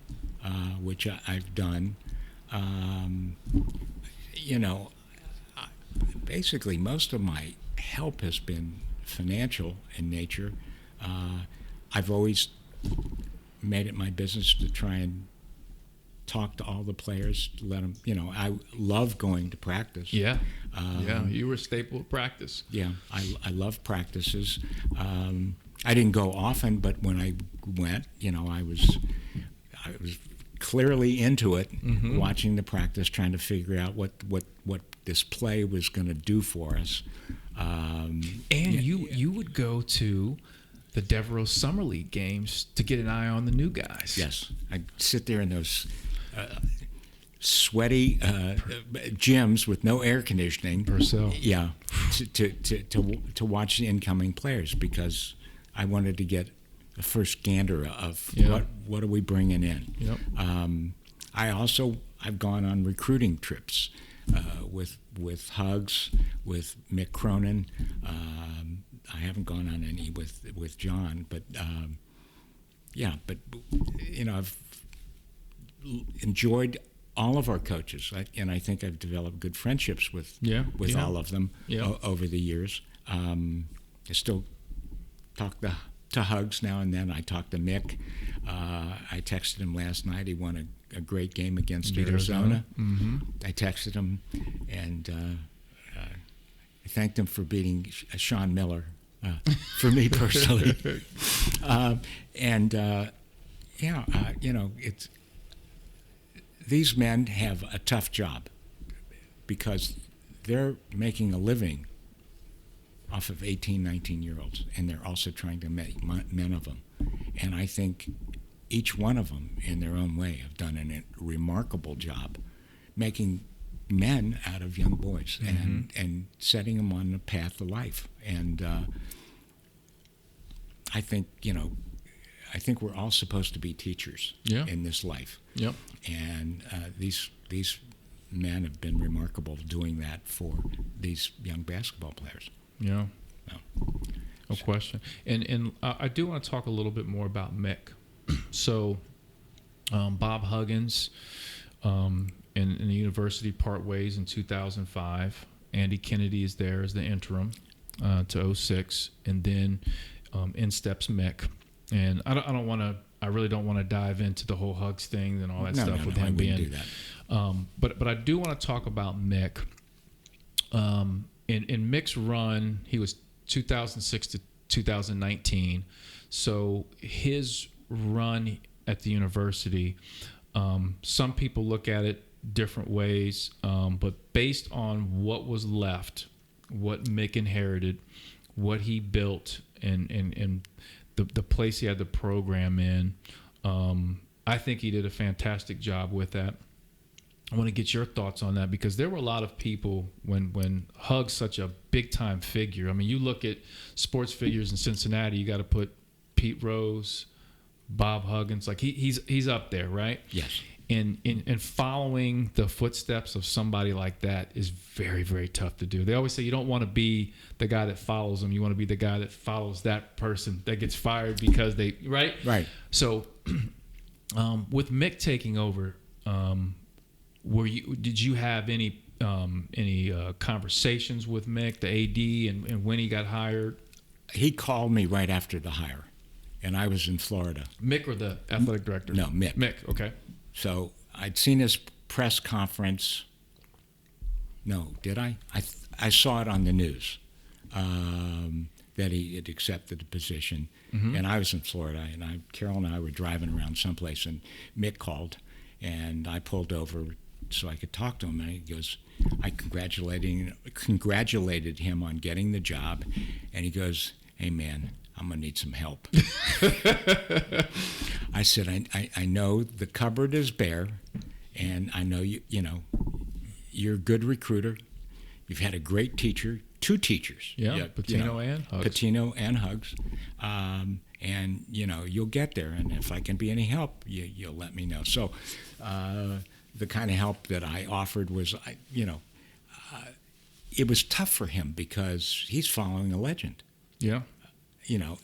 which I've done. Basically, most of my help has been financial in nature. I've always made it my business to try and talk to all the players, let them, I love going to practice. Yeah. You were a staple of practice. Yeah, I love practices. I didn't go often, but when I went, I was clearly into it, watching the practice, trying to figure out what this play was going to do for us. You would go to the Devereaux Summer League games to get an eye on the new guys. Yes, I'd sit there in those sweaty gyms with no air conditioning. Purcell. Yeah, to watch the incoming players, because I wanted to get the first gander of what are we bringing in. Yep. I've gone on recruiting trips with Hugs, with Mick Cronin. I haven't gone on any with John, but I've enjoyed all of our coaches, and I think I've developed good friendships with all of them over the years. I still talk to Hugs now and then. I talk to Mick. I texted him last night. He won a great game against Arizona. Mm-hmm. I texted him, and I thanked him for beating Sean Miller, for me personally. It's these men have a tough job because they're making a living off of 18, 19-year-olds, and they're also trying to make men of them. And I think each one of them, in their own way, have done a remarkable job making men out of young boys and setting them on the path of life. And I think, we're all supposed to be teachers in this life. Yep. And these men have been remarkable doing that for these young basketball players. Yeah. No question. And I do want to talk a little bit more about Mick. So Bob Huggins in the university part ways in 2005. Andy Kennedy is there as the interim to 06. And then in steps Mick. And I really don't want to dive into the whole Hugs thing and all that stuff with him being. Do that. But I do want to talk about Mick. In Mick's run, he was 2006 to 2019. So his run at the university, some people look at it different ways, but based on what was left, what Mick inherited, what he built, and the place he had the program in, I think he did a fantastic job with that. I want to get your thoughts on that, because there were a lot of people when Hug's such a big time figure. I mean, you look at sports figures in Cincinnati, you got to put Pete Rose, Bob Huggins, like he's up there, right? Yes. And following the footsteps of somebody like that is very, very tough to do. They always say you don't want to be the guy that follows them. You want to be the guy that follows that person that gets fired because they, right? Right. So with Mick taking over, did you have any conversations with Mick, the AD, and when he got hired? He called me right after the hire, and I was in Florida. Mick or the athletic director? No, Mick. Mick, okay. So I'd seen his press conference. No, did I? I saw it on the news that he had accepted the position, and I was in Florida, and Carol and I were driving around someplace, and Mick called, and I pulled over so I could talk to him, and he goes, I congratulated him on getting the job, and he goes, hey man, I'm gonna need some help. I said, I know the cupboard is bare, and I know you're a good recruiter. You've had a great teacher, two teachers. Yeah, Patino and Hugs. Patino and Hugs. And you'll get there, and if I can be any help, you'll let me know. So the kind of help that I offered was, it was tough for him because he's following a legend. Yeah.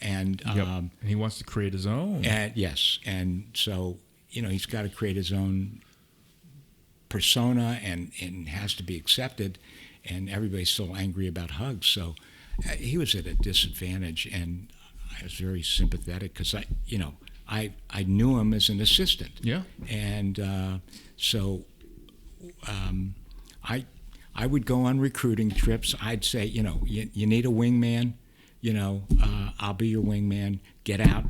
And and he wants to create his own. And yes, and so he's got to create his own persona, and has to be accepted. And everybody's so angry about Hugs, so he was at a disadvantage, and I was very sympathetic because I knew him as an assistant. Yeah. And so I would go on recruiting trips. I'd say, you need a wingman. I'll be your wingman. Get out.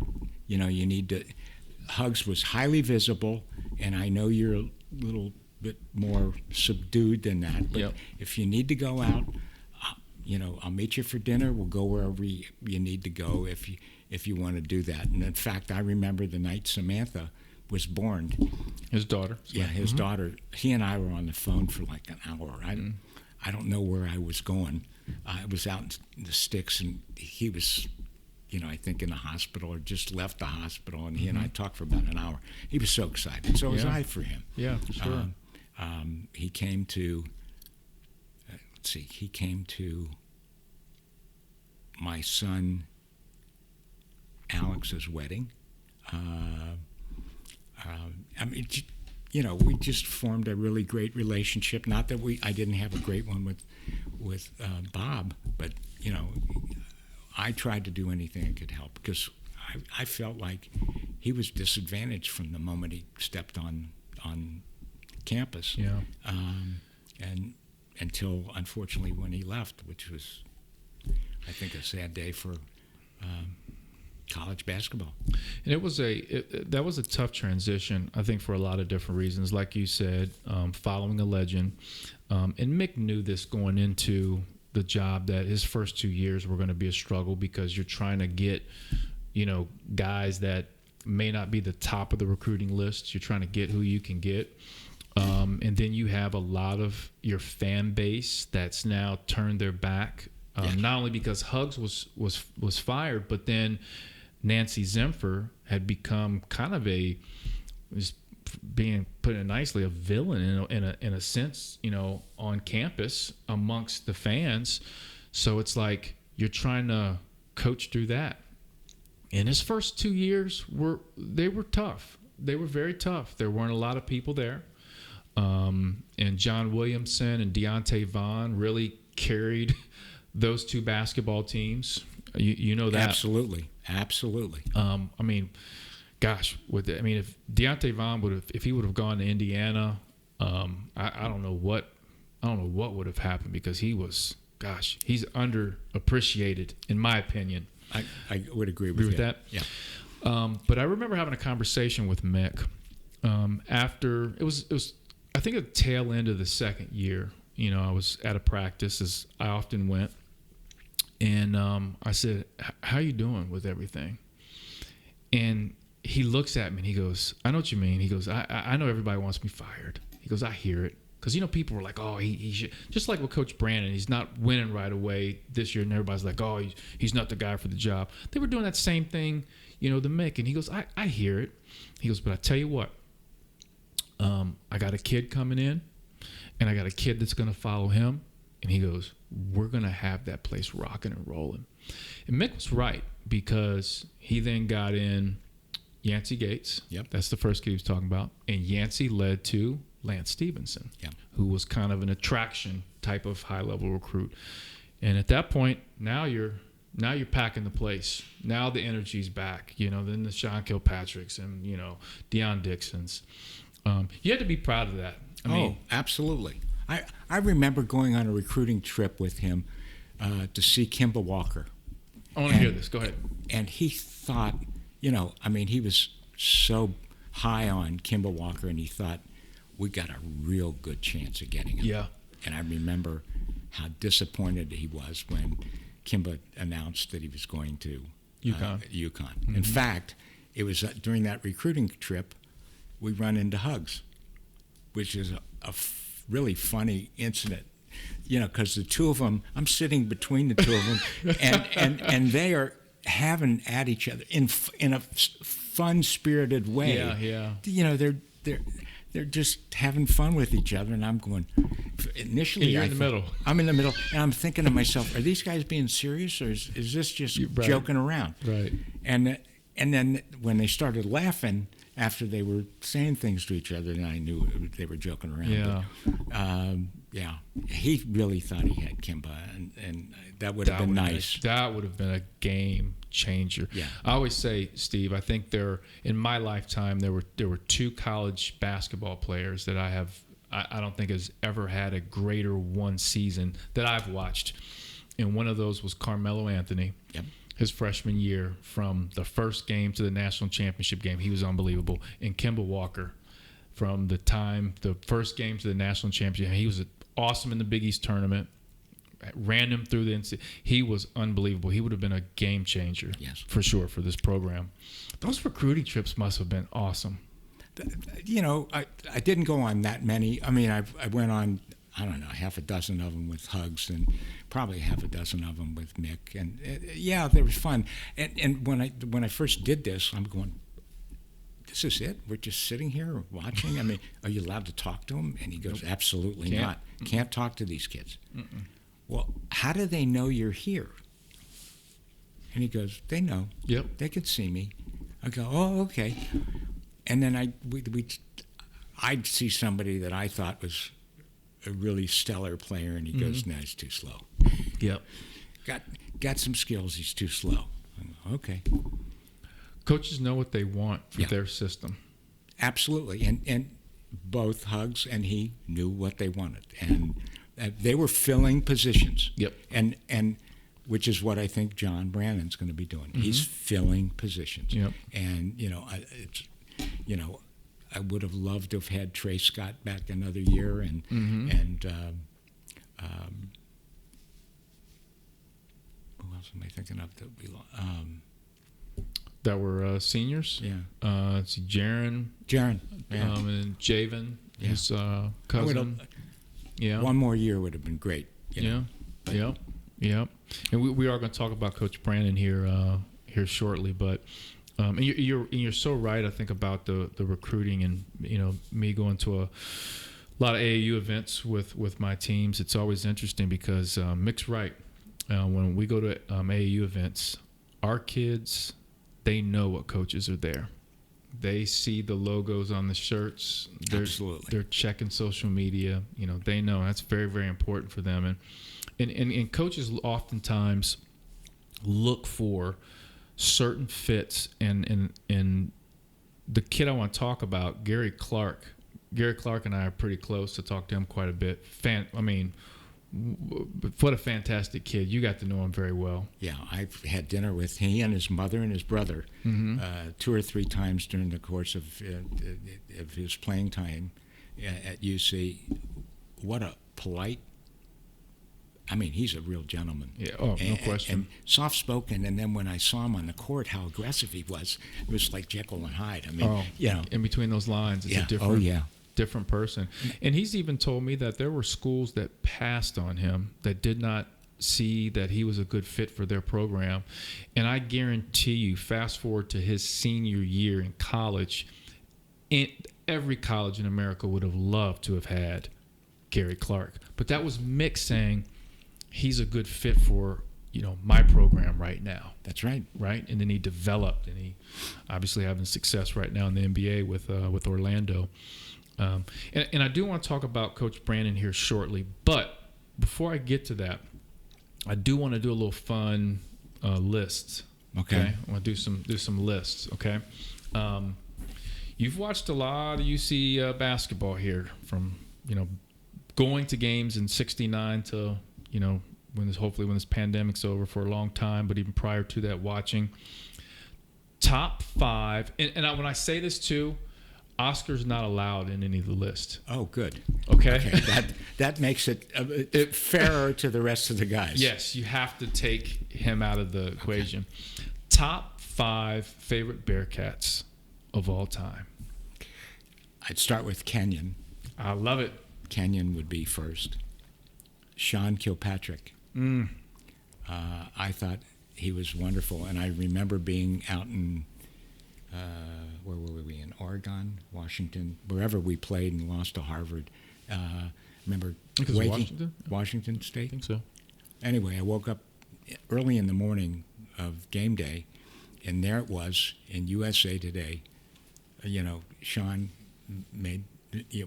You need to. Hugs was highly visible, and I know you're a little bit more subdued than that. But if you need to go out, I'll meet you for dinner. We'll go wherever you need to go if you want to do that. And in fact, I remember the night Samantha was born. His daughter. Yeah, his daughter. He and I were on the phone for like an hour. I don't know where I was going. I was out in the sticks, and he was, I think in the hospital or just left the hospital, and he and I talked for about an hour. He was so excited. So was I for him. Yeah, for sure. He came to, he came to my son Alex's wedding. We just formed a really great relationship. Not that I didn't have a great one with Bob, but I tried to do anything I could help because I felt like he was disadvantaged from the moment he stepped on campus. Yeah. And until unfortunately when he left, which was I think a sad day for college basketball. And that was a tough transition, I think, for a lot of different reasons. Like you said, following a legend, and Mick knew this going into the job that his first 2 years were going to be a struggle because you're trying to get, guys that may not be the top of the recruiting list. You're trying to get who you can get. And then you have a lot of your fan base that's now turned their back, not only because Huggs was fired, but then Nancy Zimpher had become kind of just being put it nicely, a villain in a sense, on campus amongst the fans. So it's like you're trying to coach through that. And his first 2 years were tough. They were very tough. There weren't a lot of people there. And John Williamson and Deontay Vaughn really carried those two basketball teams. You know that. Absolutely. If Deontay Vaughn if he would have gone to Indiana, I don't know what would have happened, because he's underappreciated in my opinion. I would agree with that. Yeah. But I remember having a conversation with Mick after it was I think at the tail end of the second year. I was at a practice, as I often went, and I said, "How you doing with everything?" And he looks at me and he goes, "I know what you mean." He goes, I know everybody wants me fired. He goes, "I hear it." Because, people were like, "Oh, he should." Just like with Coach Brandon, he's not winning right away this year, and everybody's like, "Oh, he's not the guy for the job." They were doing that same thing, the Mick. And he goes, I hear it. He goes, "But I tell you what, I got a kid coming in, and I got a kid that's going to follow him." And he goes, "We're going to have that place rocking and rolling." And Mick was right, because he then got in Yancey Gates. Yep. That's the first kid he was talking about. And Yancey led to Lance Stevenson, who was kind of an attraction type of high-level recruit. And at that point, now you're packing the place. Now the energy's back. Then the Sean Kilpatricks and, Deion Dixons. You had to be proud of that. I mean, absolutely. I remember going on a recruiting trip with him to see Kimba Walker. I want to hear this. Go ahead. And he thought, he was so high on Kimba Walker, and he thought, we got a real good chance of getting him. Yeah. And I remember how disappointed he was when Kimba announced that he was going to UConn. Mm-hmm. In fact, it was during that recruiting trip we run into Huggs, which is a really funny incident, because the two of them, I'm sitting between the two of them, and they are having at each other in a fun-spirited way. Yeah. They're just having fun with each other, and I'm going. Initially, you're in the middle. I'm in the middle, and I'm thinking to myself, are these guys being serious, or is this just joking around? Right. And then when they started laughing after they were saying things to each other, then I knew they were joking around. Yeah. But, he really thought he had Kimba, and that would have been nice. That would have been a game changer. Yeah. I always say, Steve, I think in my lifetime there were two college basketball players that I don't think has ever had a greater one season that I've watched, and one of those was Carmelo Anthony. Yep. His freshman year, from the first game to the national championship game, he was unbelievable. And Kimba Walker, from the first game to the national championship, he was awesome in the Big East tournament. Ran him through the NCAA. He was unbelievable. He would have been a game changer, yes, for sure, for this program. Those recruiting trips must have been awesome. I didn't go on that many. I went on, I don't know, half a dozen of them with Huggs, and probably half a dozen of them with Mick. And they were fun. And when I first did this, I'm going, this is it? We're just sitting here watching? Are you allowed to talk to them? And he goes, absolutely not. Can't talk to these kids. Mm-mm. Well, how do they know you're here? And he goes, they know. Yep. They can see me. I go, oh, okay. And then I'd see somebody that I thought was a really stellar player, and he goes, no, he's too slow. Yep. Got some skills, he's too slow. I'm like, okay. Coaches know what they want for their system. Absolutely. And both Huggs and he knew what they wanted. And they were filling positions. Yep. And which is what I think John Brannon's going to be doing. Mm-hmm. He's filling positions. Yep. And, I would have loved to have had Trey Scott back another year, and else am I thinking of that we lost? That were seniors. Yeah. It's Jaron. Jaron. Yeah. And Javen, Yeah. his cousin. Yeah. One more year would have been great. You know? Yep. And we are going to talk about Coach Brandon here shortly, but and you're so right. I think about the recruiting and me going to a lot of AAU events with my teams. It's always interesting because Mick's right. When we go to AAU events, our kids, they know what coaches are there. They see the logos on the shirts. Absolutely. They're checking social media. They know that's very, very important for them. And coaches oftentimes look for certain fits. And the kid I want to talk about, Gary Clark and I are pretty close. To talk to him quite a bit. What a fantastic kid. You got to know him very well. Yeah, I've had dinner with he and his mother and his brother 2 or 3 times during the course of his playing time at UC. What a polite, he's a real gentleman. Yeah, no question. And soft-spoken, and then when I saw him on the court, how aggressive he was. It was like Jekyll and Hyde. In between those lines, it's a different person. And he's even told me that there were schools that passed on him that did not see that he was a good fit for their program. And I guarantee you, fast forward to his senior year in college, every college in America would have loved to have had Gary Clark. But that was Mick saying he's a good fit for my program right now. That's right. Right? And then he developed, and he obviously having success right now in the NBA with Orlando. And I do want to talk about Coach Brandon here shortly, but before I get to that, I do want to do a little fun list. Okay. I want to do some lists. Okay. You've watched a lot of UC basketball here, from going to games in '69 to when this pandemic's over, for a long time, but even prior to that, watching. Top 5, and when I say this too, Oscar's not allowed in any of the list. Oh, good. Okay. That makes it fairer to the rest of the guys. Yes, you have to take him out of the equation. Top 5 favorite Bearcats of all time. I'd start with Kenyon. I love it. Kenyon would be first. Sean Kilpatrick. I thought he was wonderful, and I remember being out in where were we, in Oregon, Washington, wherever we played and lost to Harvard. Remember Washington State? I think so. Anyway, I woke up early in the morning of game day, and there it was in USA Today. Sean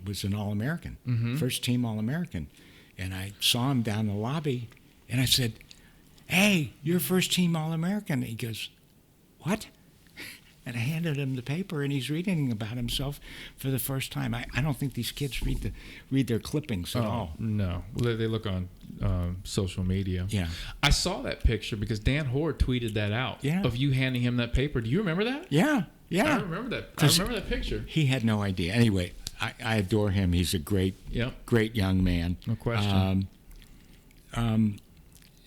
was an All-American, first team All-American. And I saw him down the lobby, and I said, "Hey, you're first team All-American." And he goes, "What?" And I handed him the paper, and he's reading about himself for the first time. I don't think these kids read their clippings at all. No, they look on social media. Yeah, I saw that picture because Dan Hoare tweeted that out of you handing him that paper. Do you remember that? Yeah. I remember that. I remember that picture. He had no idea. Anyway, I adore him. He's a great young man. No question.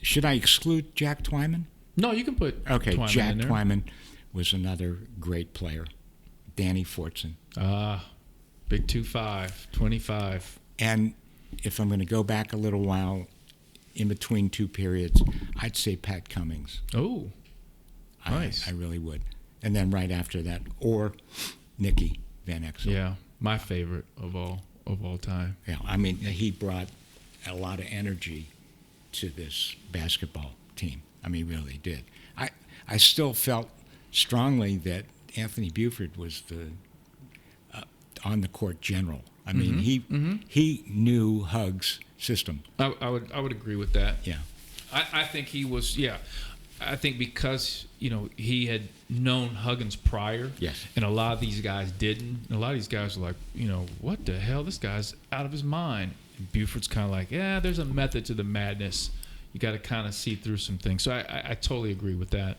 Should I exclude Jack Twyman? No, you can put Twyman Jack in there. Twyman was another great player. Danny Fortson. Big 2'5", 25. And if I'm going to go back a little while, in between 2 periods, I'd say Pat Cummings. Oh, nice. I really would. And then right after that, or Nicky Van Exel. Yeah, my favorite of all time. Yeah, he brought a lot of energy to this basketball team. Really did. I still felt strongly that Anthony Buford was the on the court general. He knew Hug's system. I would agree with that. Yeah, I think he was. Yeah, I think because he had known Huggins prior. Yes. And a lot of these guys didn't. And a lot of these guys were like, what the hell? This guy's out of his mind. And Buford's kind of like, yeah, there's a method to the madness. You got to kind of see through some things. So I totally agree with that.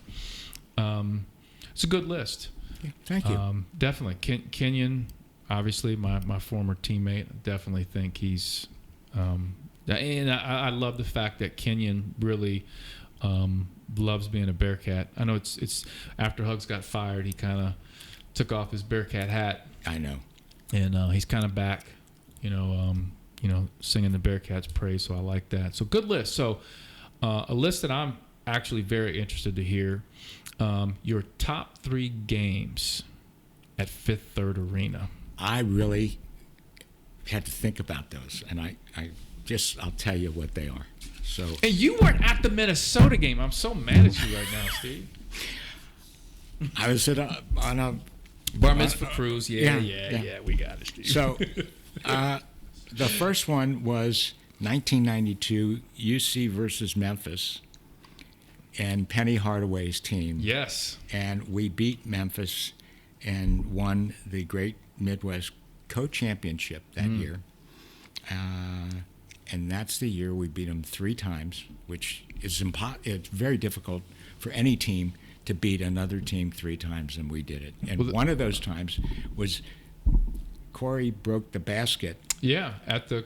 It's a good list. Yeah, thank you. Definitely. Kenyon, obviously, my former teammate, I definitely think he's and I love the fact that Kenyon really Loves being a Bearcat. I know it's after Hugs got fired, he kind of took off his Bearcat hat. I know. And he's kind of back, singing the Bearcats' praise. So I like that. So good list. So a list that I'm actually very interested to hear. Your top 3 games at Fifth Third Arena. I really had to think about those, and I'll tell you what they are. So. And you weren't at the Minnesota game. I'm so mad at you right now, Steve. I was on a bar mitzvah cruise. Yeah, we got it, Steve. So, the first one was 1992 UC versus Memphis, and Penny Hardaway's team. Yes. And we beat Memphis and won the Great Midwest Co-Championship that year. And that's the year we beat them 3 times, which is it's very difficult for any team to beat another team 3 times, and we did it. And one of those times was Corey broke the basket. Yeah, at the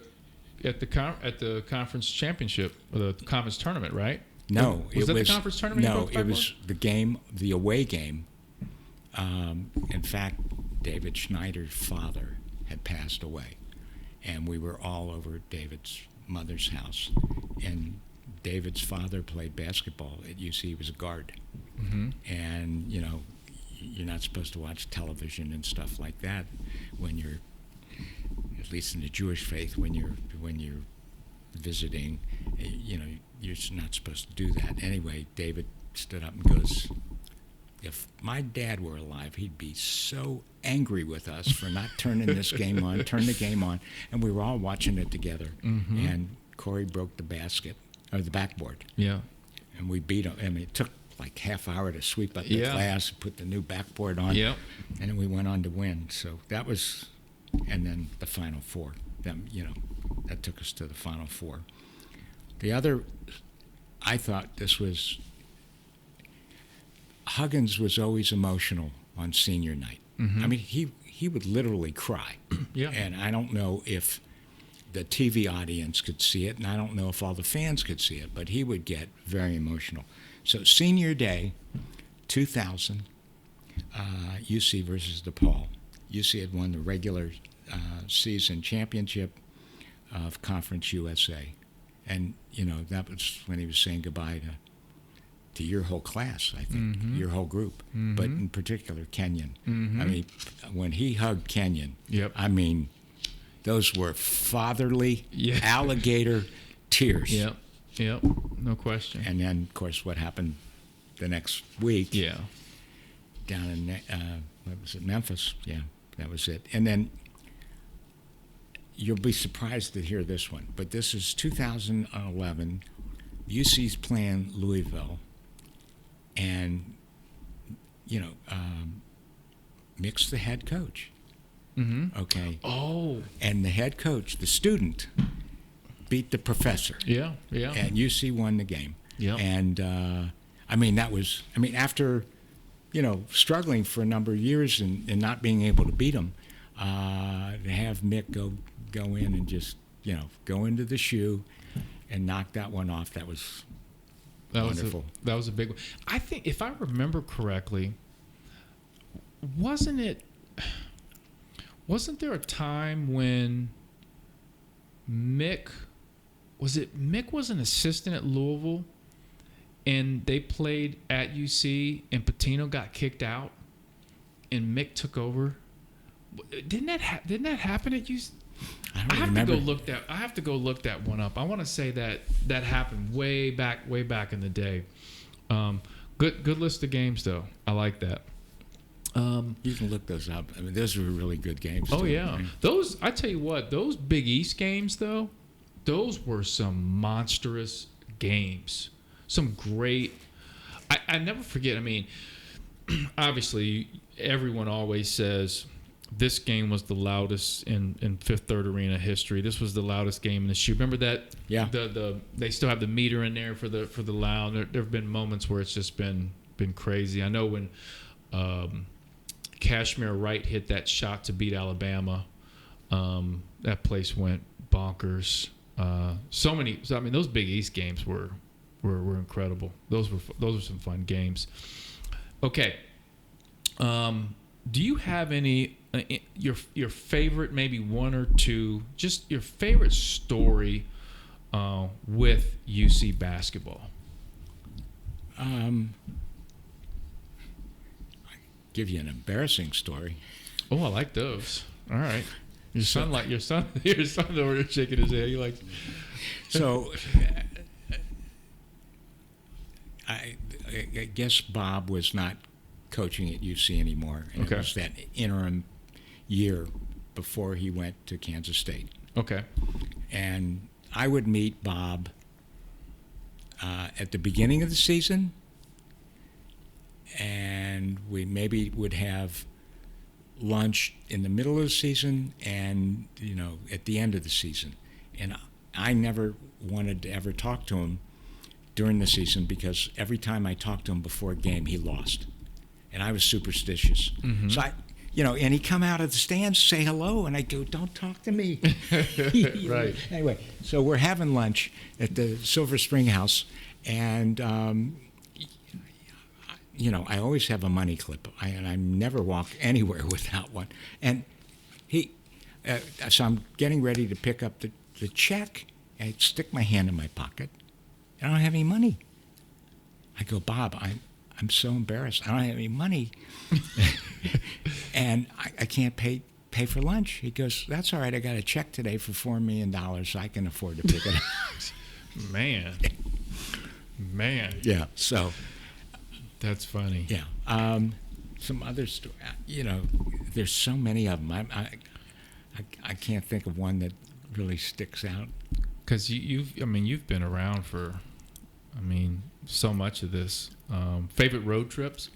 conference championship, or the conference tournament, right? No, was it the conference tournament? No, it was the away game. In fact, David Schneider's father had passed away, and we were all over David's mother's house. And David's father played basketball at UC. He was a guard. Mm-hmm. And, you're not supposed to watch television and stuff like that when you're, at least in the Jewish faith, when you're visiting, you're not supposed to do that. Anyway, David stood up and goes, if my dad were alive, he'd be so angry with us for not turning this game on, turn the game on. And we were all watching it together. Mm-hmm. And Corey broke the basket, or the backboard. Yeah. And we beat him. I mean, it took like half hour to sweep up the glass, put the new backboard on. Yeah. And then we went on to win. So that was, and then the Final Four. That took us to the Final Four. The other, I thought this was, Huggins was always emotional on senior night. Mm-hmm. I mean, he would literally cry. Yeah. And I don't know if the TV audience could see it, and I don't know if all the fans could see it, but he would get very emotional. So senior day, 2000, UC versus DePaul. UC had won the regular season championship of Conference USA. And, that was when he was saying goodbye to your whole class, I think, mm-hmm. your whole group, mm-hmm. but in particular Kenyon. Mm-hmm. I mean, when he hugged Kenyon, I mean, those were fatherly alligator tears. Yep, no question. And then, of course, what happened the next week? Yeah, down in what was it, Memphis? Yeah, that was it. And then you'll be surprised to hear this one, but this is 2011. UC's playing Louisville, and Mick's the head coach. Mm-hmm. Okay. Oh. And the head coach, the student, beat the professor. Yeah. And UC won the game. Yeah. And after struggling for a number of years and not being able to beat him, to have Mick go in and just go into the shoe and knock that one off, that was wonderful. That was a big one. I think, if I remember correctly, wasn't there a time when Mick was an assistant at Louisville, and they played at UC, and Patino got kicked out, and Mick took over? Didn't that happen at UC? I have to go look that one up. I want to say that happened way back in the day. Good list of games though. I like that. You can look those up. I mean, those were really good games. Oh yeah, right? Those, I tell you what, those Big East games though, those were some monstrous games. Some great. I never forget. I mean, obviously, everyone always says this game was the loudest in Fifth Third Arena history. This was the loudest game in the shoe. Remember that? Yeah. They still have the meter in there for the loud. There have been moments where it's just been crazy. I know when Kashmir Wright hit that shot to beat Alabama, that place went bonkers. Those Big East games were were incredible. Those were some fun games. Okay. Do you have any your favorite, maybe one or two, just your favorite story with UC basketball? I'll give you an embarrassing story. Oh, I like those. All right. Your son over there shaking his head. You like? So, I guess Bob was not coaching at UC anymore. And Okay. It was that interim year before he went to Kansas State. Okay. And I would meet Bob at the beginning of the season, and we maybe would have lunch in the middle of the season and, at the end of the season. And I never wanted to ever talk to him during the season because every time I talked to him before a game, he lost. And I was superstitious. Mm-hmm. So and he'd come out of the stands, say hello, and I go, "Don't talk to me." Right. Anyway, so we're having lunch at the Silver Spring House, and I always have a money clip, and I never walk anywhere without one. And so I'm getting ready to pick up the check, and I stick my hand in my pocket, and I don't have any money. I go, "Bob, I'm so embarrassed. I don't have any money." And I can't pay for lunch. He goes, "That's all right. I got a check today for $4 million, so I can afford to pick it up." Man. Yeah, so. That's funny. Yeah. Some other story. There's so many of them. I can't think of one that really sticks out. Because you've been around for, so much of this. Favorite road trips?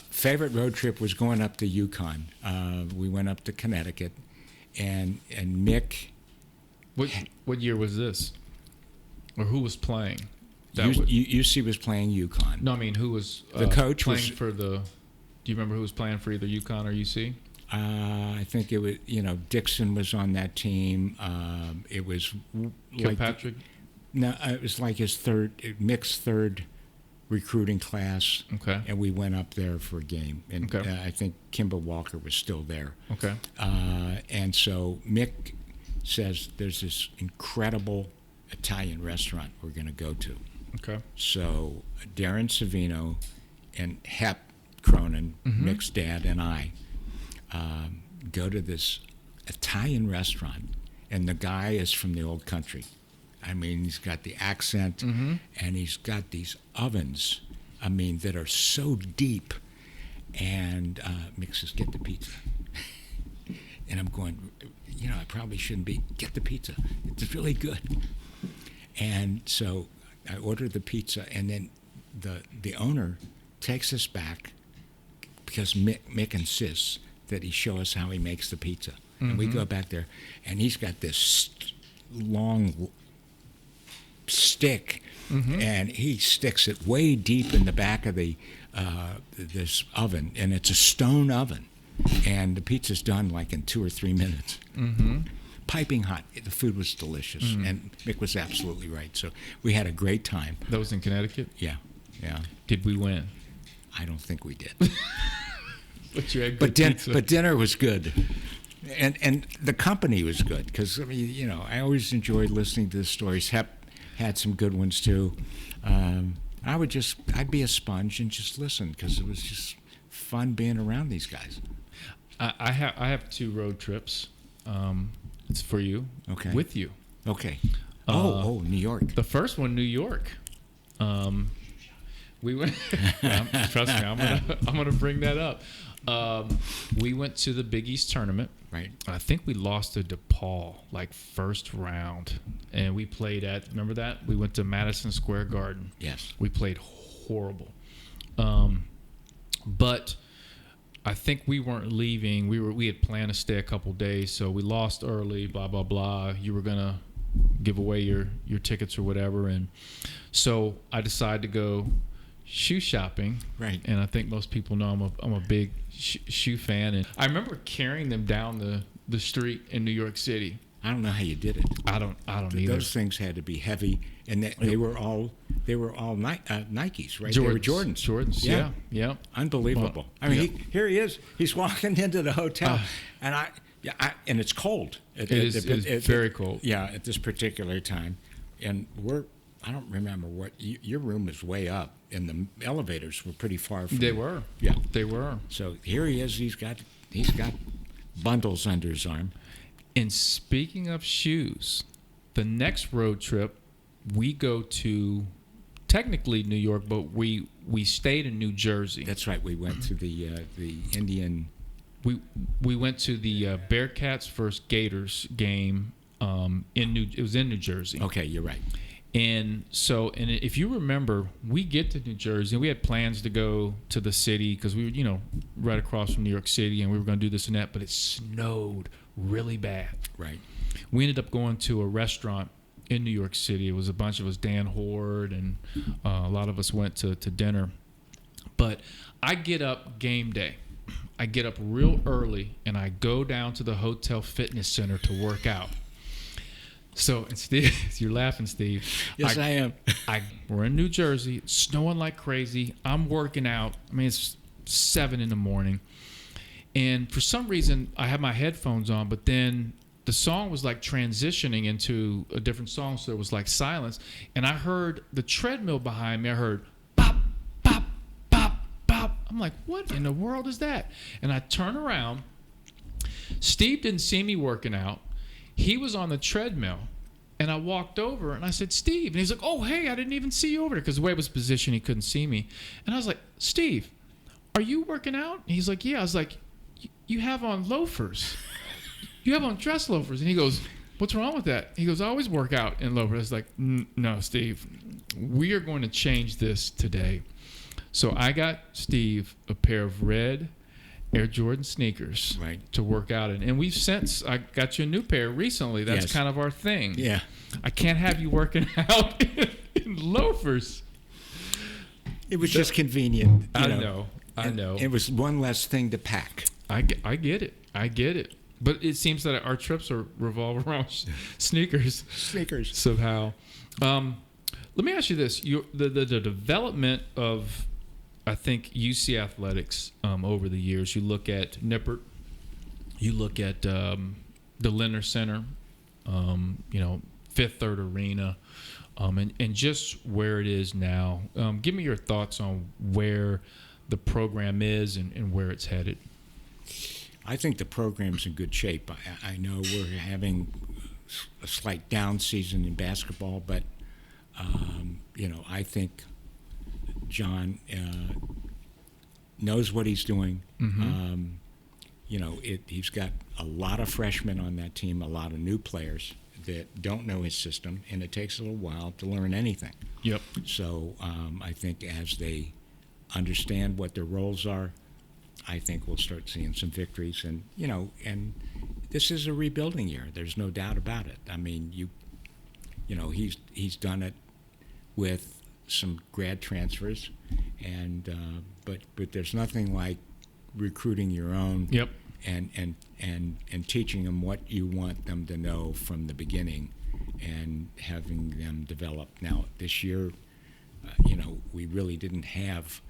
Favorite road trip was going up to Yukon. We went up to Connecticut, and Mick. What year was this? Or who was playing? UC was playing Yukon. No, who was the coach playing for the? Do you remember who was playing for either Yukon or UC? I think it was. Dixon was on that team. It was Kilpatrick. No, it was like Mick's third recruiting class. Okay. And we went up there for a game, and okay. I think Kimba Walker was still there. Okay. And so Mick says there's this incredible Italian restaurant we're going to go to. Okay. So Darren Savino and Hep Cronin, mm-hmm. Mick's dad, and I go to this Italian restaurant, and the guy is from the old country. He's got the accent, mm-hmm. and he's got these ovens, that are so deep. And Mick says, "Get the pizza." And I'm going, I probably shouldn't be. Get the pizza. It's really good. And so I ordered the pizza, and then the owner takes us back because Mick insists that he show us how he makes the pizza. Mm-hmm. And we go back there, and he's got this long stick, mm-hmm. and he sticks it way deep in the back of this oven, and it's a stone oven, and the pizza's done like in 2 or 3 minutes. Mm-hmm. Piping hot. The food was delicious, and Mick was absolutely right. So we had a great time. That was in Connecticut? Yeah. Did we win? I don't think we did. But you had good pizza. But dinner was good, and the company was good because I always enjoyed listening to the stories. Hep had some good ones too. I'd be a sponge and just listen because it was just fun being around these guys. I have 2 road trips. It's for you. Okay. With you. Okay. New York. The first one, New York. We went. Trust me, I'm gonna bring that up. We went to the Big East tournament. Right. I think we lost to DePaul, first round, and we played at. Remember that? We went to Madison Square Garden. Yes. We played horrible, but I think we weren't leaving. We had planned to stay a couple days, so we lost early. Blah blah blah. You were gonna give away your tickets or whatever, and so I decided to go shoe shopping. Right. And I think most people know I'm a big shoe fan, and I remember carrying them down the street in New York City. I don't know how you did it. I don't either. Those things had to be heavy, and they were all they were all Nikes, right? They were Jordans. Jordans, yeah. Unbelievable. Well, I mean, here he is. He's walking into the hotel, and and it's cold. It is very cold. Yeah, at this particular time, and I don't remember what your room is way up, and the elevators were pretty far from. They were. Yeah, they were. So here he is. He's got bundles under his arm. And speaking of shoes, the next road trip we go to, technically New York, but we stayed in New Jersey. That's right. We went to the Indian. We went to the Bearcats versus Gators game. It was in New Jersey. Okay, you're right. And so, and if you remember, we get to New Jersey, and we had plans to go to the city because we were, right across from New York City, and we were going to do this and that, but it snowed really bad. Right. We ended up going to a restaurant in New York City. It was a bunch of us, Dan Horde, and a lot of us went to dinner. But I get up game day. I get up real early, and I go down to the hotel fitness center to work out. So, and Steve, you're laughing, Steve. Yes, I am. We're in New Jersey. It's snowing like crazy. I'm working out. I mean, it's 7 a.m. And for some reason, I have my headphones on, but then the song was like transitioning into a different song, so there was like silence. And I heard the treadmill behind me. I heard pop, pop, pop, pop. I'm like, what in the world is that? And I turn around. Steve didn't see me working out. He was on the treadmill, and I walked over, and I said, Steve. And he's like, oh, hey, I didn't even see you over there, because the way it was positioned, he couldn't see me. And I was like, Steve, are you working out? And he's like, yeah. I was like, you have on loafers. You have on dress loafers. And he goes, what's wrong with that? He goes, I always work out in loafers. I was like, no, Steve, we are going to change this today. So I got Steve a pair of red Air Jordan sneakers to work out in. And I got you a new pair recently. That's kind of our thing. Yeah. I can't have you working out in loafers. It was just convenient. I know. It was one less thing to pack. I get it. But it seems that our trips revolve around sneakers. Somehow. Let me ask you this. The development of, I think, UC athletics over the years. You look at Nippert, you look at the Lindner Center, Fifth Third Arena, and just where it is now. Give me your thoughts on where the program is and where it's headed. I think the program's in good shape. I know we're having a slight down season in basketball, but I think John knows what he's doing. Mm-hmm. He's got a lot of freshmen on that team, a lot of new players that don't know his system, and it takes a little while to learn anything. Yep. So I think as they understand what their roles are, I think we'll start seeing some victories. And this is a rebuilding year. There's no doubt about it. I mean, he's done it with some grad transfers, and but there's nothing like recruiting your own. Yep. And teaching them what you want them to know from the beginning, and having them develop. Now this year, we really didn't have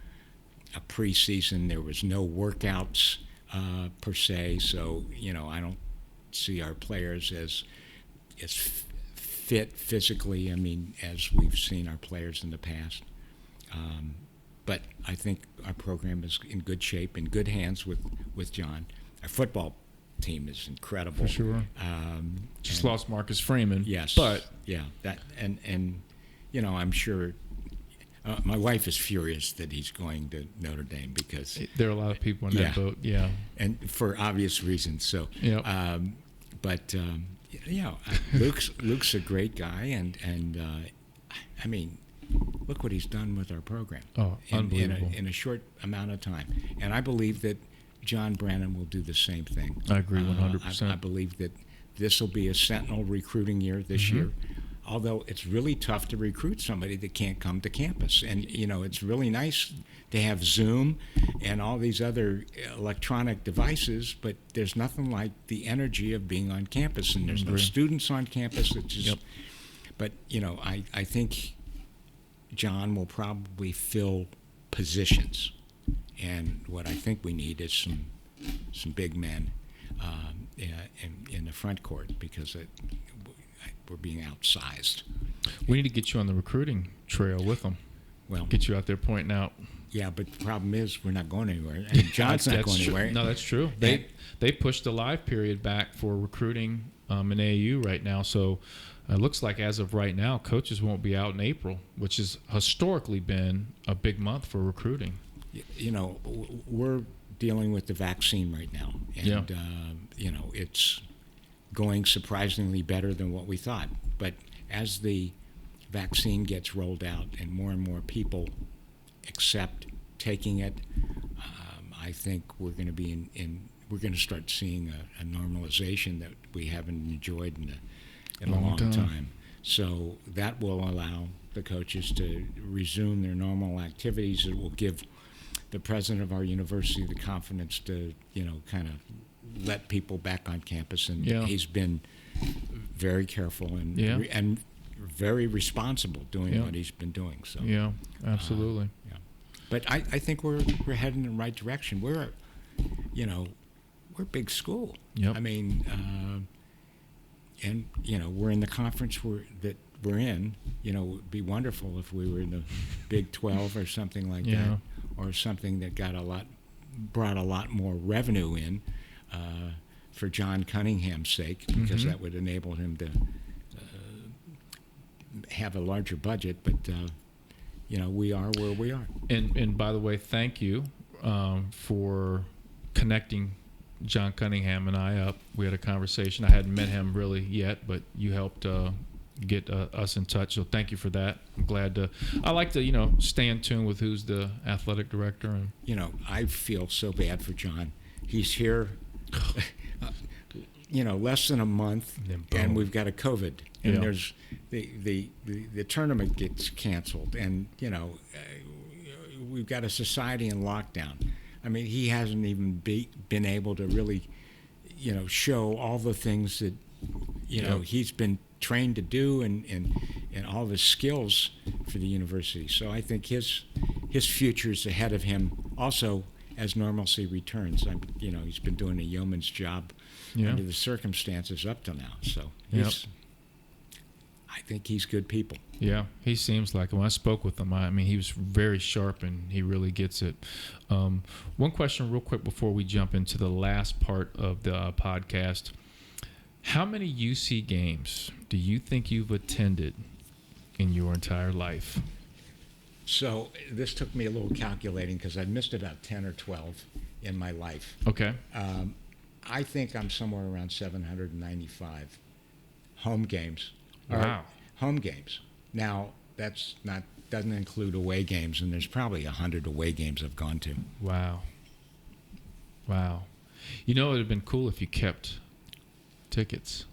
a preseason. There was no workouts per se, so I don't see our players as fit physically, as we've seen our players in the past. But I think our program is in good shape, in good hands with John. Our football team is incredible. For sure. Just lost Marcus Freeman. Yes. But yeah, that and I'm sure my wife is furious that he's going to Notre Dame, because there are a lot of people in that boat. Yeah. And for obvious reasons. So. Yep. Luke's a great guy, and look what he's done with our program. Oh, unbelievable. In a short amount of time. And I believe that John Brannon will do the same thing. I agree 100%. I believe that this will be a sentinel recruiting year this year, although it's really tough to recruit somebody that can't come to campus. And, it's really nice to have Zoom and all these other electronic devices, but there's nothing like the energy of being on campus, and there's no students on campus. It's just, But, I think John will probably fill positions, and what I think we need is some big men in the front court because we're being outsized. We need to get you on the recruiting trail with them. Well, Get you out there pointing out. yeah, but the problem is we're not going anywhere. And John's not going anywhere. No, that's true. They pushed the live period back for recruiting in AAU right now. So it looks like as of right now, coaches won't be out in April, which has historically been a big month for recruiting. You know, we're dealing with the vaccine right now, and you know, it's going surprisingly better than what we thought. But as the vaccine gets rolled out and more people accept taking it, I think we're going to be we're going to start seeing a normalization that we haven't enjoyed in a long time. So that will allow the coaches to resume their normal activities. It will give the president of our university the confidence to, you know, kind of let people back on campus. And he's been very careful and very responsible doing what he's been doing. So yeah, absolutely. But I think we're heading in the right direction. We're a big school. Yep. I mean, and you know, we're in the conference that we're in. You know, it would be wonderful if we were in the Big 12 or something like that, or something that brought a lot more revenue in for John Cunningham's sake, because that would enable him to have a larger budget. But you know, we are where we are. And by the way, thank you for connecting John Cunningham and I up. We had a conversation. I hadn't met him really yet, but you helped get us in touch. So thank you for that. I'm glad to. I like to, you know, stay in tune with who's the athletic director. And you know, I feel so bad for John. He's here, you know, less than a month, and we've got a COVID, and there's the tournament gets canceled, and you know, we've got a society in lockdown. I mean, he hasn't even been able to really, you know, show all the things that, you know, he's been trained to do and all the skills for the university. So I think his future's ahead of him. Also, as normalcy returns, you know, he's been doing a yeoman's job under the circumstances up till now. So I think he's good people. Yeah, he seems like it. When I spoke with him, I mean, he was very sharp and he really gets it. One question real quick before we jump into the last part of the podcast. How many UC games do you think you've attended in your entire life? So this took me a little calculating because I missed about 10 or 12 in my life. Okay. I think I'm somewhere around 795 home games. Wow. Home games. Now, doesn't include away games, and there's probably 100 away games I've gone to. Wow. You know, it would have been cool if you kept tickets.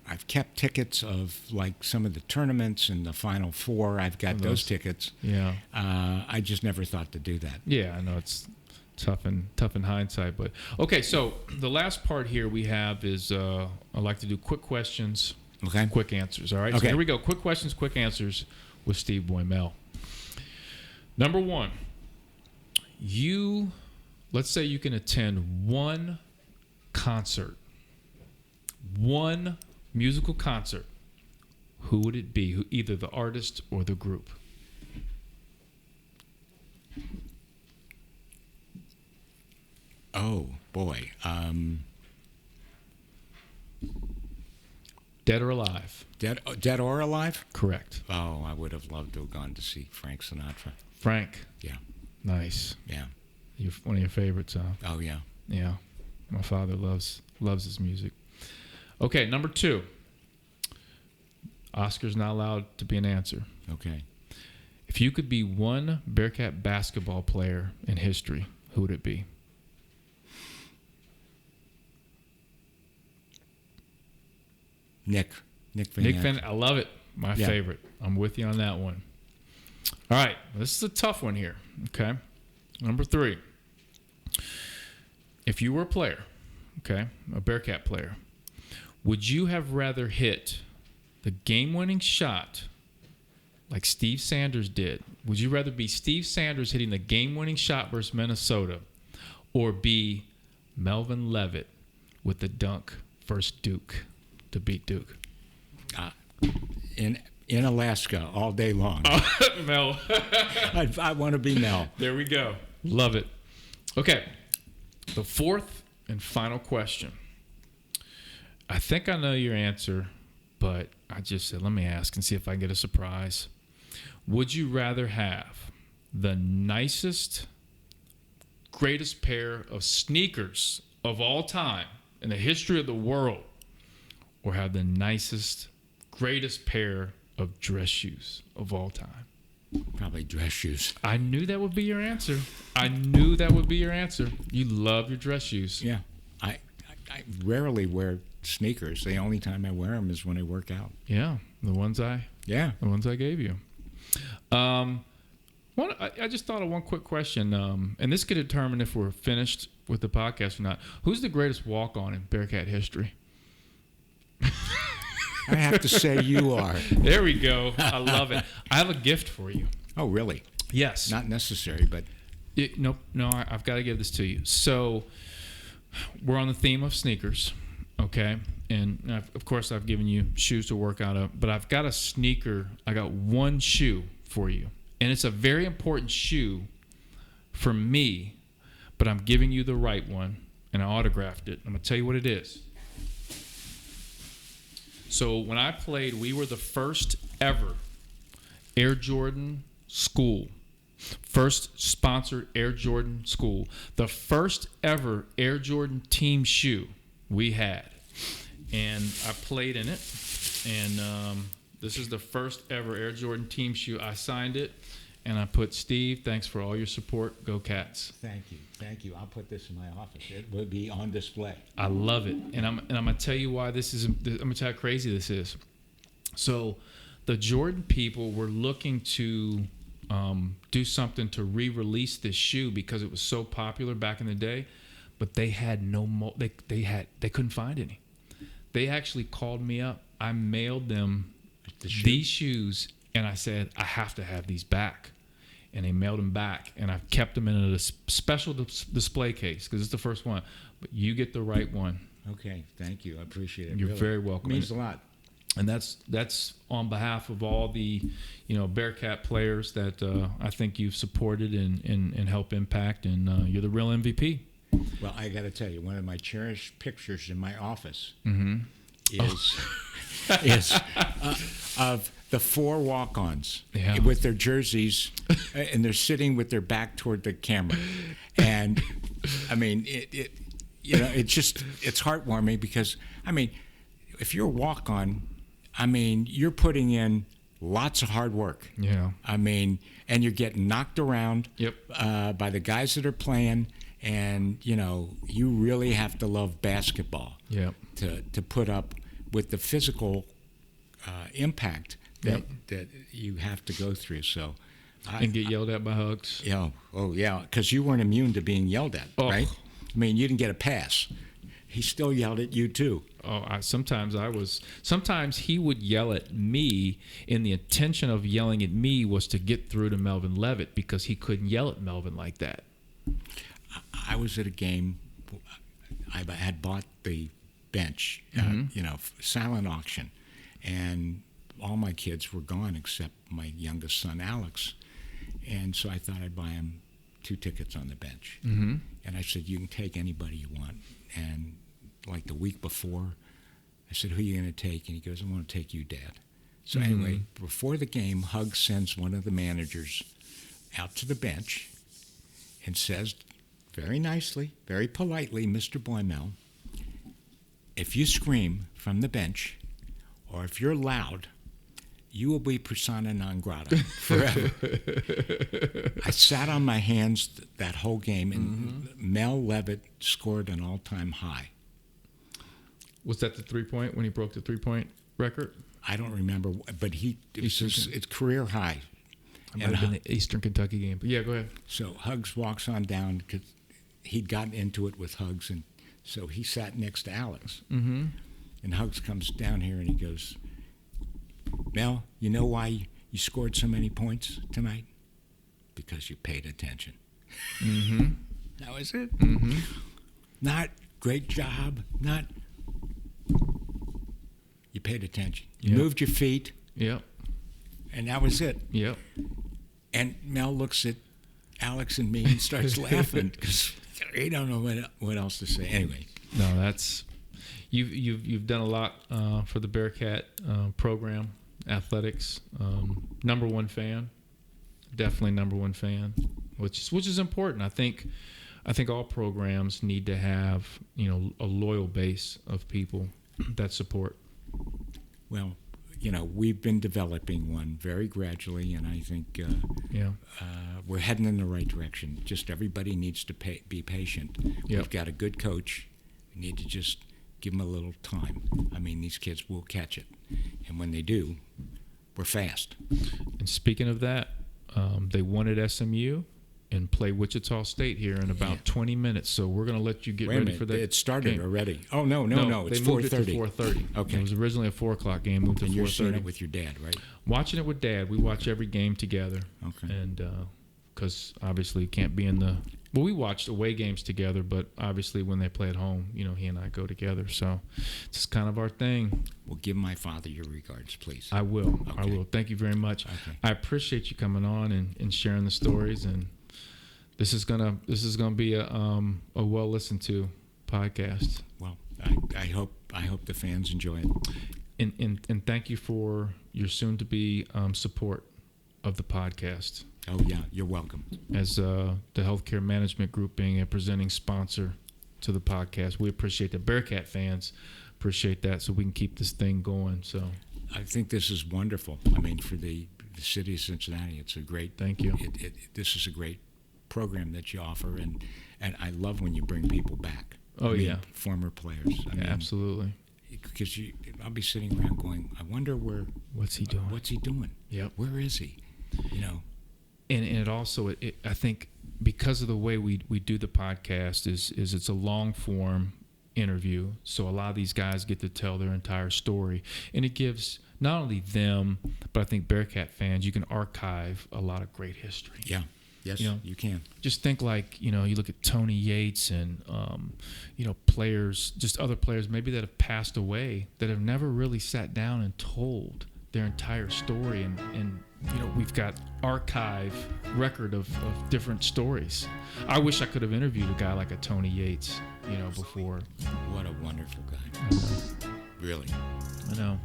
I've kept tickets of like some of the tournaments and the Final Four. I've got those tickets. Yeah. I just never thought to do that. Yeah, I know it's tough in hindsight, but okay. So the last part here we have is I like to do quick questions, quick answers. All right. Okay. So here we go. Quick questions, quick answers with Steve Boymel. Number one, let's say you can attend one concert. One musical concert, who would it be? Either the artist or the group? Oh, boy. Dead or alive? Dead or alive? Correct. Oh, I would have loved to have gone to see Frank Sinatra. Frank? Yeah. Nice. Yeah. One of your favorites, huh? Oh, yeah. Yeah. My father loves his music. Okay, number two. Oscar's not allowed to be an answer. Okay. If you could be one Bearcat basketball player in history, who would it be? Nick Van I love it. My favorite. I'm with you on that one. All right. This is a tough one here. Okay. Number three. If you were a player, okay, a Bearcat player, would you have rather hit the game-winning shot like Steve Sanders did? Would you rather be Steve Sanders hitting the game-winning shot versus Minnesota, or be Melvin Levitt with the dunk versus Duke to beat Duke? In Alaska all day long. Mel. I want to be Mel. There we go. Love it. Okay. The fourth and final question. I think I know your answer, but I just said, let me ask and see if I can get a surprise. Would you rather have the nicest, greatest pair of sneakers of all time in the history of the world, or have the nicest, greatest pair of dress shoes of all time? Probably dress shoes. I knew that would be your answer. You love your dress shoes. Yeah. I rarely wear sneakers. The only time I wear them is when I work out. Yeah, the ones I gave you. I just thought of one quick question, and this could determine if we're finished with the podcast or not. Who's the greatest walk-on in Bearcat history? I have to say you are. There we go. I love it. I have a gift for you. Oh, really? Yes. Not necessary, but... I've got to give this to you. So we're on the theme of sneakers, okay? And, of course, I've given you shoes to work out of, but I've got a sneaker. I got one shoe for you, and it's a very important shoe for me, but I'm giving you the right one, and I autographed it. I'm going to tell you what it is. So when I played, we were the first ever Air Jordan school. First sponsored Air Jordan school. The first ever Air Jordan team shoe we had. And I played in it. And this is the first ever Air Jordan team shoe. I signed it. And I put, Steve, thanks for all your support. Go Cats. Thank you. I'll put this in my office. It will be on display. I love it. And I'm going to tell you why this is. I'm going to tell you how crazy this is. So the Jordan people were looking to do something to re-release this shoe because it was so popular back in the day, but they had they couldn't find any. They actually called me up. I mailed them these shoes, and I said, I have to have these back. And they mailed them back, and I've kept them in a special display case because it's the first one. But you get the right one. Okay, thank you. I appreciate it. You're very welcome. It means a lot. And that's on behalf of all the, Bearcat players that I think you've supported and helped impact, and you're the real MVP. Well, I got to tell you, one of my cherished pictures in my office is of the 4 walk-ons with their jerseys, and they're sitting with their back toward the camera. And I mean, it's heartwarming because, I mean, if you're a walk-on, I mean, you're putting in lots of hard work. Yeah. I mean, and you're getting knocked around Yep. By the guys that are playing, and you really have to love basketball. Yep. To put up with the physical impact that you have to go through. So, and get yelled at by Hugs. Yeah. Oh, yeah. Because you weren't immune to being yelled at, right? I mean, you didn't get a pass. He still yelled at you too. Oh, sometimes he would yell at me, and the intention of yelling at me was to get through to Melvin Levitt because he couldn't yell at Melvin like that. I was at a game. I had bought the bench, silent auction, and all my kids were gone except my youngest son, Alex. And so I thought I'd buy him 2 tickets on the bench. Mm-hmm. And I said, you can take anybody you want. And like the week before, I said, who are you going to take? And he goes, I want to take you, Dad. So anyway, before the game, Hug sends one of the managers out to the bench and says very nicely, very politely, Mr. Boymel, if you scream from the bench or if you're loud, you will be persona non grata forever. I sat on my hands that whole game, and Mel Levitt scored an all-time high. Was that the 3-point when he broke the 3-point record? I don't remember, but it's career high. It might have been the Eastern Kentucky game. But yeah, go ahead. So Hugs walks on down because he'd gotten into it with Hugs, and so he sat next to Alex. Mm-hmm. And Hugs comes down here and he goes, Mel, you know why you scored so many points tonight? Because you paid attention. Mm-hmm. That was it. Mm-hmm. Not great job, not... You paid attention. You Yep. moved your feet, Yep. and that was it. Yep. And Mel looks at Alex and me and starts laughing because he don't know what else to say. Anyway. No, that's you've done a lot for the Bearcat program, athletics. Number one fan, definitely number one fan, which is important. I think all programs need to have a loyal base of people that support. Well, we've been developing one very gradually, and I think we're heading in the right direction. Just everybody needs to be patient. Yep. We've got a good coach. We need to just give them a little time. I mean, these kids will catch it, and when they do, we're fast. And speaking of that, they won at SMU and play Wichita State here in about 20 minutes. So we're going to let you get ready for that. It started game. already. Oh, no. It's 4:30. They moved it to 4:30. Okay. It was originally a 4 o'clock game, moved to 4:30. And you're seeing it with your dad, right? Watching it with Dad. We watch every game together. Okay. And because obviously you can't be in the... Well, we watched away games together, but obviously when they play at home, he and I go together. So it's just kind of our thing. Well, give my father your regards, please. I will. Okay. I will. Thank you very much. Okay. I appreciate you coming on and sharing the stories, and this is gonna be a well listened to podcast. Well, I hope the fans enjoy it. And thank you for your soon to be support of the podcast. Oh yeah, you're welcome. As the Healthcare Management Group being a presenting sponsor to the podcast, we appreciate the Bearcat fans. Appreciate that, so we can keep this thing going. So I think this is wonderful. I mean, for the city of Cincinnati, it's a great. Thank you. This is a great program that you offer, and I love when you bring people back. Oh, yeah. Former players. I mean, absolutely. Because I'll be sitting around going, I wonder what's he doing? What's he doing? Yep. Where is he? And it also, I think, because of the way we do the podcast is it's a long form interview. So a lot of these guys get to tell their entire story, and it gives not only them, but I think Bearcat fans, you can archive a lot of great history. Yeah. Yes, you can. Just think you look at Tony Yates and, players, just other players maybe that have passed away that have never really sat down and told their entire story. And we've got archive record of different stories. I wish I could have interviewed a guy like a Tony Yates, before. What a wonderful guy. I know. Really. I know.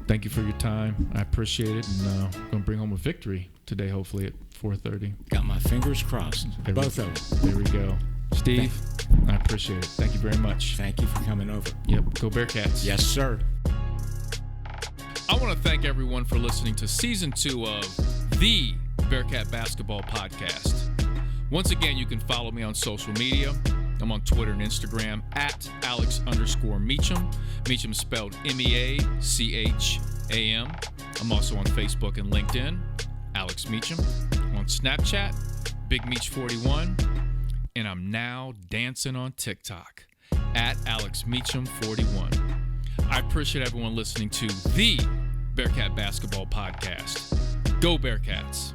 Thank you for your time. I appreciate it. And I'm going to bring home a victory today, hopefully, at 4:30. Got my fingers crossed. Both of them. There we go. Steve, I appreciate it. Thank you very much. Thank you for coming over. Yep. Go Bearcats. Yes, sir. I want to thank everyone for listening to Season 2 of the Bearcat Basketball Podcast. Once again, you can follow me on social media. I'm on Twitter and Instagram at Alex_Meacham. Meacham spelled MEACHAM. I'm also on Facebook and LinkedIn, Alex Meacham. On Snapchat, Big Meach 41. And I'm now dancing on TikTok at Alex Meacham 41. I appreciate everyone listening to the Bearcat Basketball Podcast. Go Bearcats!